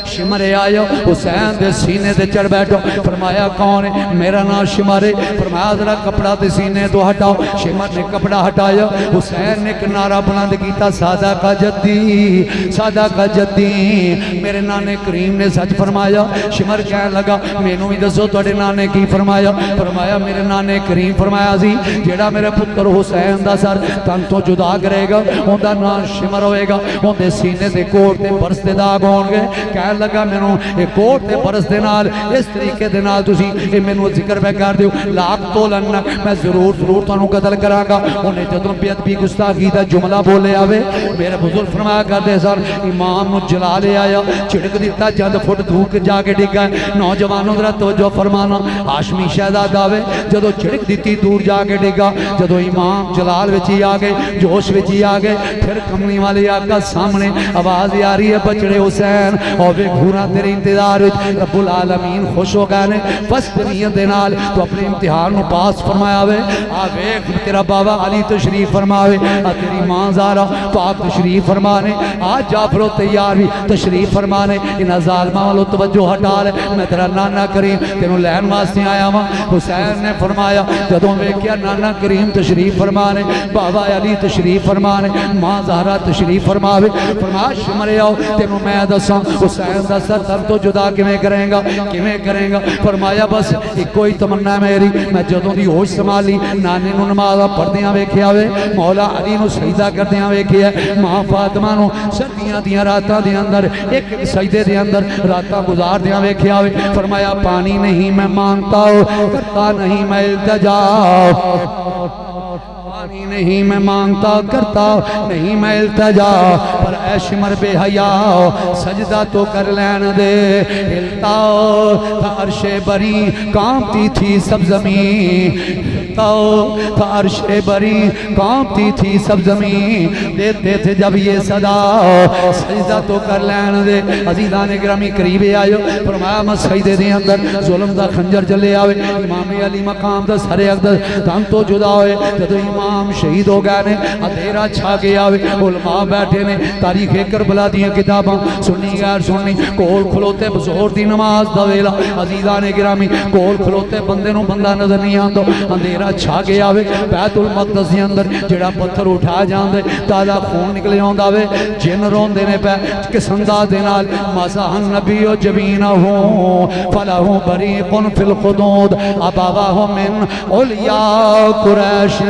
شمر آیا حسین دے سینے دے چڑھ بیٹھو فرمایا کون ہے میرا نام شمر ہے فرمایا ذرا کپڑا دے سینے تو ہٹاؤ شمر نے کپڑا ہٹایا حسین نے ایک نعرہ بلند کیتا سادہ کا جدی میرے نانے کریم نے سچ فرمایا شمر کہنے لگا مینوں بھی دسو تواڈے نانے کی فرمایا فرمایا میرے نانے کریم فرمایا سی جیڑا میرے پتر حسین دا سر تن تو جدا کرے گا اوندا نام شمر ہوئے گا اوندے سینے دے کوٹ تے برس دے داغ ہون گے کہنے لگا مینوں اے کوٹ تے برس دے نال اس طریقے دے نال تسی اے مینوں ذکر پہ کر دیو لاکھ تولن میں ضرور تانوں قتل کراں گا اونے جدوں بے ادبی گستاخی دا جملہ بولے آوے میرے بزرگ فرمایا کرتے سر امام نو جلا لے آیا چھڑک دیتا چند فٹ دھوک جا کے ڈگا نوجوانوں ذرا توجہ فرمانا ہاشمی شہزادہ آوے جدو چھڑک دیتی دور جا کے ڈگا جدو امام جلال وچی آگئے جوش وچی آگئے پھر کمنی والے آقا سامنے آواز آ رہی ہے بچڑے حسین اور بے گھورا تیرے انتظار رب العالمین خوش ہو گئے نے بس نیت دے نال تو اپنے امتحان نو پاس فرمایا ہوئے آوے تیرا بابا علی تشریف فرماوے تیری ماں زارا تو آپ تشریف فرمانے آج جعفر و تیار بھی تشریف فرمانے انہا ظالمہ والو توجہ ہٹا لے میں تیرا نانا کریم تینوں لین واسطے آیا ہوں حسین نے فرمایا جدوں میں کیا نانا کریم تشریف فرمانے بابا علی تشریف فرمانے ماں زہرا تشریف فرماوے فرمایا شمرے آؤ تینوں میں دساں حسین دا سر تر تو جدا کیویں کریں گا فرمایا بس ایک کوئی تمنا ہے میری میں جدوں دی ہوش سنبھالی نانے نو نماز پڑھدیاں ویکھیا ہوئے مولا علی نو سجدہ کردیاں ویکھیا ماں فاطمہ نو سردیاں دیاں راتاں دے اندر ایک سجدے دے اندر راتاں گزار دیاں ویکھیا ہوئے فرمایا پانی نہیں میں مانگتا ہوں کرتا نہیں میں التجا پانی نہیں میں مانگتا کرتا نہیں میں التجا پر اے شمر بے حیا سجدہ تو کر لین دے ہلتا تھا عرش بری کانپتی تھی سب زمین ہلتا تھا عرش بری کانپتی تھی سب زمین دیتے تھے جب یہ صدا سجدہ تو کر لین دے عزیزان گرامی قریبے آئے فرمایا میں سجدے دے اندر ظلم دا خنجر جلے آوے امام علی مقام دا سر اقدس دن تو جدا ہوئے جدو امام شہید ہو گئے نے اندھیرا چھا گیا ہوئے علماء بیٹھے نے تاریخ کربلا دیاں کتاباں سننی غیر سننی کول کھلوتے بزور دی نماز دا ویلا عزیزان گرامی کول کھلوتے بندے نو بندہ نظر نہیں آندو اندھیرا چھا گیا ہوئے بیت المقدس دی اندر جڑا پتھر اٹھا جاندے تازہ خون نکلے ہوندا وے جن رون دینے پہ کسندہ دینال مسح النبی و جبینہو فلہو بریقن فی الخدود اباواہو من اولیاء قریش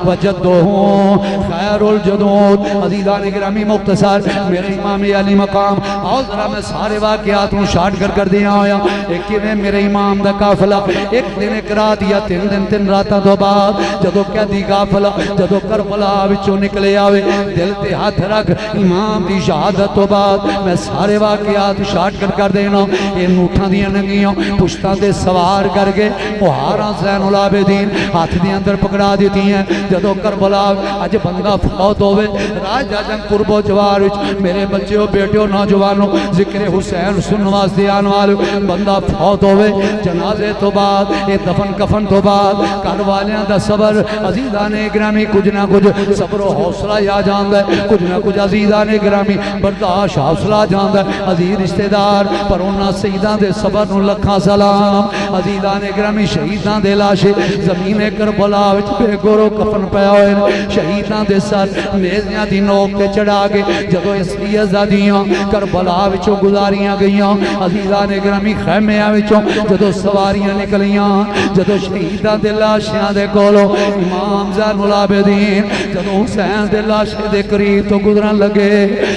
وجدہو خیر الجدود عزیزان گرامی مختصر میرے امام علی مقام اور ذرا میں سارے واقعات ہوں شارٹ کر دیا ہویا ایک نے میرے امام دا قافلہ ایک دن ایک رات یا تین راتاں تو بعد جدو قیدی قافلہ جدو کربلا وچوں نکلے آوے دل تے ہاتھ رکھ امام دی شہادت تو بعد میں سارے واقعات شارٹ کر دینا یہ نوٹھاں دیاں نگیاں پشتاں دے سوار کر کے مہاراں زین العابدین ہاتھ دی اندر پکڑا دیتی ہیں جدو کربلا اج بندہ فوت ہوئے راج جنگ قرب و جوار میرے بچے بیٹے نوجوانوں ذکر حسین سن واسطے آن والے بندہ فوت ہوئے جنازے تو بعد یہ دفن کفن تو بعد گھر والیاں دا صبر عزیزان گرامی کچھ نہ کچھ صبر و حوصلہ یا جاندا ہے کچھ نہ کچھ عزیزان گرامی برداشت حوصلہ جاندا ہے عزیز رشتہ دار پر انہاں سیداں دے صبر نو لکھاں سلام عزیزان گرامی شہیداں دے لاشے زمین کربلا وچ بے گورو کفن پیا ہوئے شہیداں دے سر نیزیاں دی نوک تے چڑھا کے جدو اس لیے آزادیاں کربلا وچوں گزاریاں گئیاں عزیزان گرامی خیمیاں وچوں جدو سواریاں نکلیاں جدو شہیداں دے لاشیاں دے کولو امام زین العابدین جدو حسین دے لاشے دے قریب تو گزرن لگے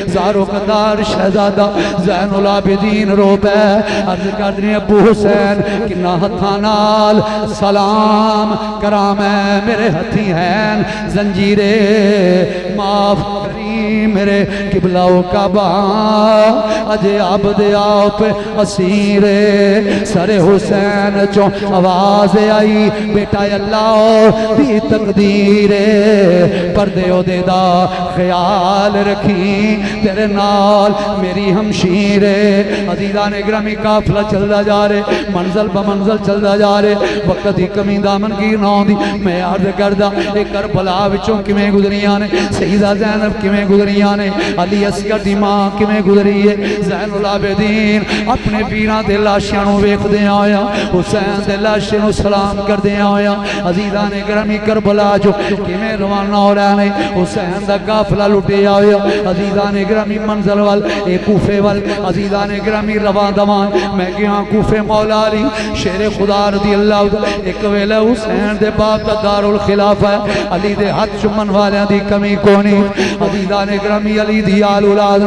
زارو قدار شہزادہ زین العابدین رو پہ عرض کردنی ابو حسین کنہ ہتھانال سلام کرام ہے میرے ہتھی ہیں زنجیرے معاف کری میرے قبلہ کا باں اجے عبد آپ اسیرے سر حسین چوں آواز آئی بیٹا اللہ دی تقدیر پردے او دے دا خیال رکھی تیرے نال میری ہمشیر عزیزان گرامی قافلہ چلدا جا رہے منزل بمنزل چلدا جا رہے وقت ہی کمی دامن گیر نہ ہوندی میں عرض کردہ ایک کربلا وچوں کمیں گزریاں نے سیدہ زینب کمیں گزریاں نے علی اصغر دی ماں کمیں گزری ہے زین العابدین اپنے پیراں دے لاشیاں نو ویکھ دے آیا حسین دے لاشے نو سلام کر دے آیا عزیزان گرامی کربلا جو کمیں روانہ ہو رہا ہے حسین دا قافلہ لٹے آیا عزیزان گرامی منزل وال اے کوفے وال عزیزان گرامی روان دوان میں گیا کوفے مولا علی شیر خدا رضی اللہ ایک ویلے حسین دے باپ دا دار الخلاف ہے علی دے ہاتھ چمن والیاں دی کمی کونی عزیزان گرامی علی دی آل اولاد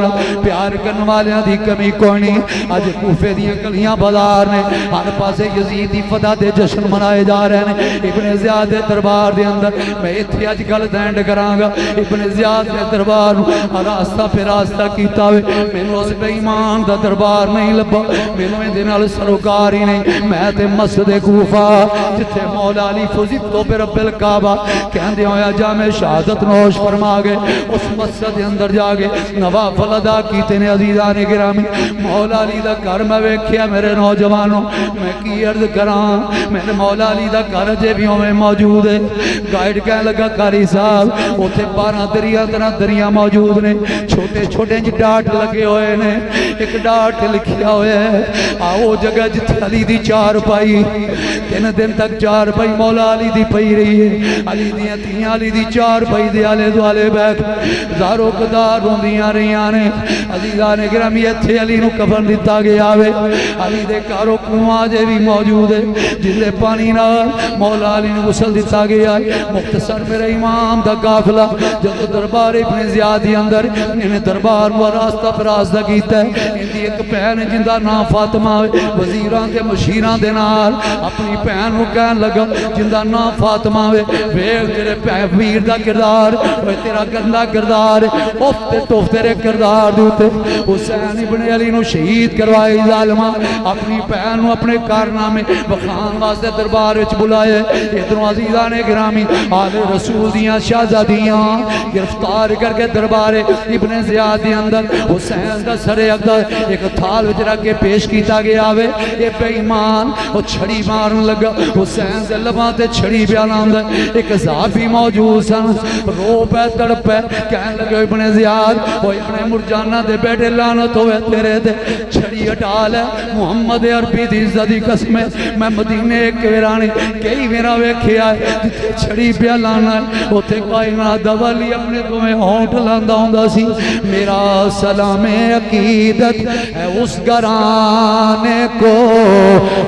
پیار کرن والیاں دی کمی کونی اج کوفے دیاں گلیاں بازار نے ہر پاسے یزید دی فتح دے جشن منائے جا رہے ہیں ابن زیاد دے دربار دے اندر میں ایتھے اج گل دینڈ کراں گا ابن زیاد دے دربار راستہ پہ راستہ کیتا ہوئے مینوں اس بے ایمان دا دربار نہیں لبا مینوں دے نال سروکار ہی نہیں میں تے مسجد کوفہ جتھے مولا علی فزتو برب الکعبہ کہندے ہویا جامع شہادت نوش فرما گئے اس مسجد دے اندر جا کے نوافل ادا کیتے نے عزیزان گرامی مولا علی دا گھر میں ویکھیا میرے نوجوانوں میں کی عرض کراں میں نے مولا علی دا گھر جے بھی ہوئے موجود ہے گائیڈ کہنے لگا قاری صاحب اوتھے 12 دریا طرح دریا موجود نے چھوٹے چھوٹے جی ڈاٹ لگے ہوئے نے ایک ڈاٹ لکھیا ہوئے ہے آؤ جگہ جتھے علی دی چار پائی 3 دن تک چار پائی مولا علی دی پئی رہی ہے علی دیاں تیاں علی دی چار پائی دے آلے دوالے بیٹھ زارو قدار روندیاں رہیاں نے عزیزان گرامی اتھے علی نو کفن دیتا گیا ہوئے علی دے کارو کنواں جے بھی موجود ہے جن دے پانی نہ مولا علی نے غسل دیتا گیا ہے مختصر میرے امام دا قافلہ جب دربار ابن زیاد دی اندر انہیں دربار و راستہ پر راستہ کیتا ہے ان دی ایک پہن جن دا نام فاطمہ وزیران دے مشیران دے نال اپنی پہن نو کہن لگا جن دا نام فاطمہ ویگ تیرے پیر دا کردار تیرا گندہ کردار افتے توف تیرے کردار دوتے حسین ابن علی نو شہید کروائی ظالمہ اپنی پہن نو اپنے کارنامے بخان واسطے دربار وچ بلائے ادھروں عزیزان گرامی آل رسول دیاں شہزادیاں گرفتار کر کے دربار ابن زیاد دی اندر حسین دا سر اقدر ایک تھال وچ رکھ کے پیش کیتا گیا ہوئے یہ بے ایمان وہ چھڑی مارن لگا حسین سے لباں تے چھڑی بیان آمدہ ایک صحابی موجود سن رو پہ تڑ پہ کہنے لگے ابن زیاد وہ ابن مرجانہ دے بیٹے لعنت ہوئے تیرے دے چھڑی اٹھال ہے محمد عربی دی عزت قسم میں مدینے ایک ویرانی کئی میرا ویکھیا ہے جتے چھڑی پہ لانا ہے ہوتے کائنات دوالی اپنے تمہیں ہونٹ لاندہ ہوندہ سی میرا سلام عقیدت ہے اس گھرانے کو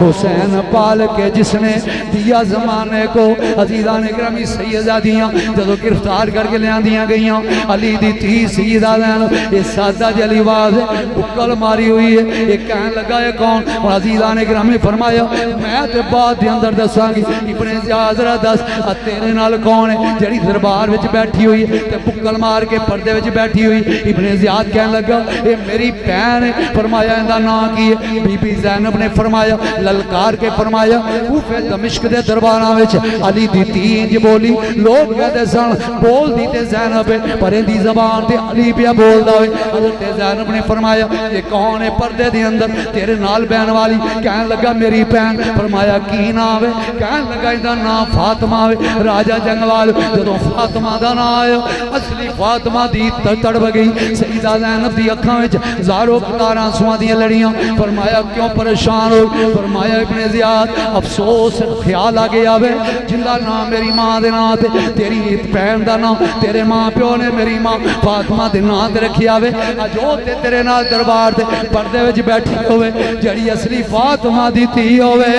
حسین پال کے جس نے دیا زمانے کو عزیزان اکرامی سیدادیاں جدو گرفتار کر کے لیاں دیاں گئیاں علی دی تھی سیدہ دین یہ سادہ جلی واز ہے بکل ماری ہوئی ہے یہ کہنے لگا ہے کون اور عزیزان اکرامی فرمایا میں تے بعد دی اندر دساں گی ابن زیاد را دس تیرے نال کون ہے جڑی دربار وچ بیٹھی ہوئی تے بکل مار کے پردے وچ بیٹھی ہوئی ابن زیاد کہنے لگا یہ میری بہن ہے فرمایا اندہ نا کی ہے بی بی زینب نے فرمایا للکار کے فرمایا کوفے دمشق دے درباراں وچ علی دی تین جی بولی لوگ کہتے سن بول دیتے زینب پر اندی دی زبان تے علی پیا بولدا ہوئے حضرت زینب نے فرمایا یہ کون ہے پردے دے اندر تیرے نال بہن والی کہنے لگا میری بہن فرمایا کی نام ہے کہنے لگا دا نام فاطمہ ہے راجہ جنگوال جدوں فاطمہ دا نام آیا اصلی فاطمہ دی تڑپ گئی سیدہ زینب دی اکھاں وچ زارو قطار آنسواں دی لڑیاں فرمایا کیوں پریشان ہو فرمایا ابن زیاد افسوس خیال آ گیا وے جندا نام میری ماں دے نام تے تیری بہن دا نام تیرے ماں پیو نے میری ماں فاطمہ دے نام تے رکھیا وے اجو تے تیرے نال دربار تے پردے وچ بیٹھی ہوئے جڑی اصلی فاطمہ دی تھی ہوئے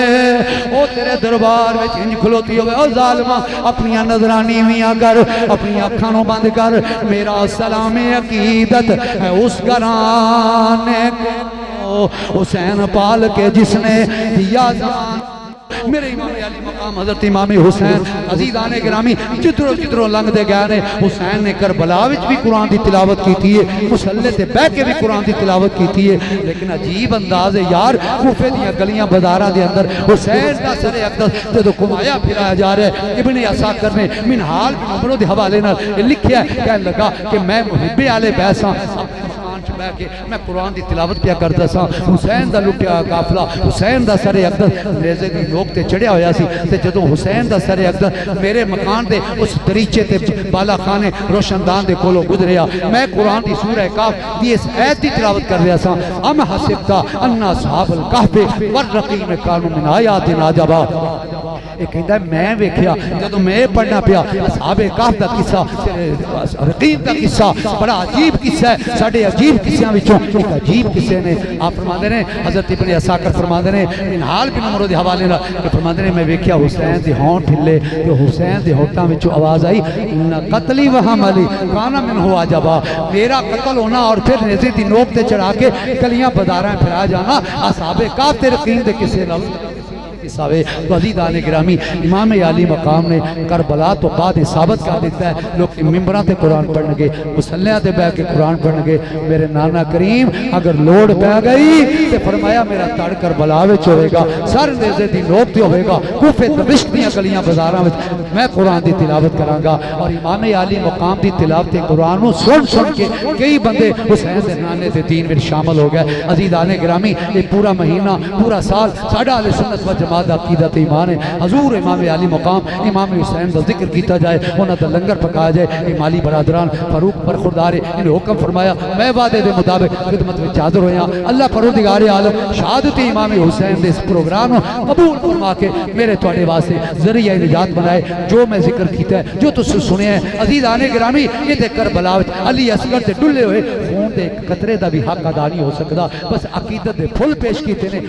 او تیرے دربار وچ انج کھلوتی ہوئے او ظالمہ اپنی نظراں نیویاں کر اپنی اکھاں نوں بند کر میرا سلام عقیدت ہے اس گھرانے کو حسین پال کے جس نے دیا زمان میرے امام علی مقام حضرت امام حسین عزیزان گرامی جدروں لنگ دے گئے نے حسین نے کربلا وچ بھی قرآن دی تلاوت کی تھی ہے مسلح تے بہ کے بھی قرآن دی تلاوت کی تھی ہے لیکن عجیب انداز ہے یار کوفے دیاں گلیاں بازاراں دے اندر حسین دا سر اقدس جدوں گھمایا پھرایا جا رہا ہے ابن عساکر نے منہال بن عمرو دے حوالے نال لکھیا ہے کہنے لگا کہ میں محب اہل بیت ہاں میں قرآن دی تلاوت پیا کرتا سا حسین دا لٹیا قافلہ حسین دا سر اقدس نیزے دی نوک تے چڑھیا ہویا سی تے جدوں حسین دا سر اقدس میرے مکان دے اس دریچے تے بالا خانے روشندان دے کولو گزریا میں قرآن دی سورہ کاف دی اس آیت دی تلاوت کر رہا سا ام حسبتا ان اصحاب الکہف والرقیم کانوا من آیاتنا عجبا یہ کہندا ہے میں ویکھیا جدوں میں پڑھنا پیا اصحاب کہف دا قصہ رقیم دا قصہ بڑا عجیب قصہ ہے ساڈے عجیب قصیاں وچوں ایک عجیب قصے نے آپ فرماندے نے حضرت ابن عساکر فرماندے نے منہال بن عمرو دے حوالے نال کہ فرماندے نے میں ویکھیا حسین دے ہونٹ ہلے تے حسین دے ہونٹاں وچوں آواز آئی ان قتلی و حملی کان منہ عجبا میرا قتل ہونا اور پھر نیزے دی نوک تے چڑھا کے گلیاں بازاراں پھرا جانا اصحاب کہف تے رقیم دے قصے نال تو عزیزان گرامی امام عالی مقام نے کربلا تو بعد ثابت کر دیتا ہے لوگ ممبراں تے قرآن پڑھن گے مسلیاں تے بیٹھ کے قرآن پڑھن گے میرے نانا کریم اگر لوڑ پہ گئی تے فرمایا میرا تڑ کربلا وچ ہوئے گا سر نیزے دی نوک تے ہوئے گا کوفے دمشق دیاں گلیاں بازاراں وچ میں قرآن دی تلاوت کراں گا اور امام عالی مقام دی تلاوت قرآن نو سن کے کئی بندے حسین دے نانے دے دین وچ شامل ہو گئے عزیزان گرامی یہ پورا مہینہ پورا سال ساڈا اہل سنت و جماعت عقیدت ایمان ہے حضور امام علی مقام امام حسین دا ذکر کیتا جائے انہاں دا لنگر پکایا جائے امالی برادران فاروق برخوردار انہیں حکم فرمایا میں وعدے دے مطابق خدمت میں حاضر ہویا اللہ پروردگار عالم شہادت امام حسین دے اس پروگرام قبول فرما کے میرے تواڈے واسطے ذریعہ نجات بنائے جو میں ذکر کیتا ہے جو تس سنیا ہے عزیزان گرامی یہ تے کربلا وچ علی اصغر تے ڈلے ہوئے خون دے قطرے دا بھی حق ادا نہیں ہو سکدا بس عقیدت دے پھل پیش کیتے نے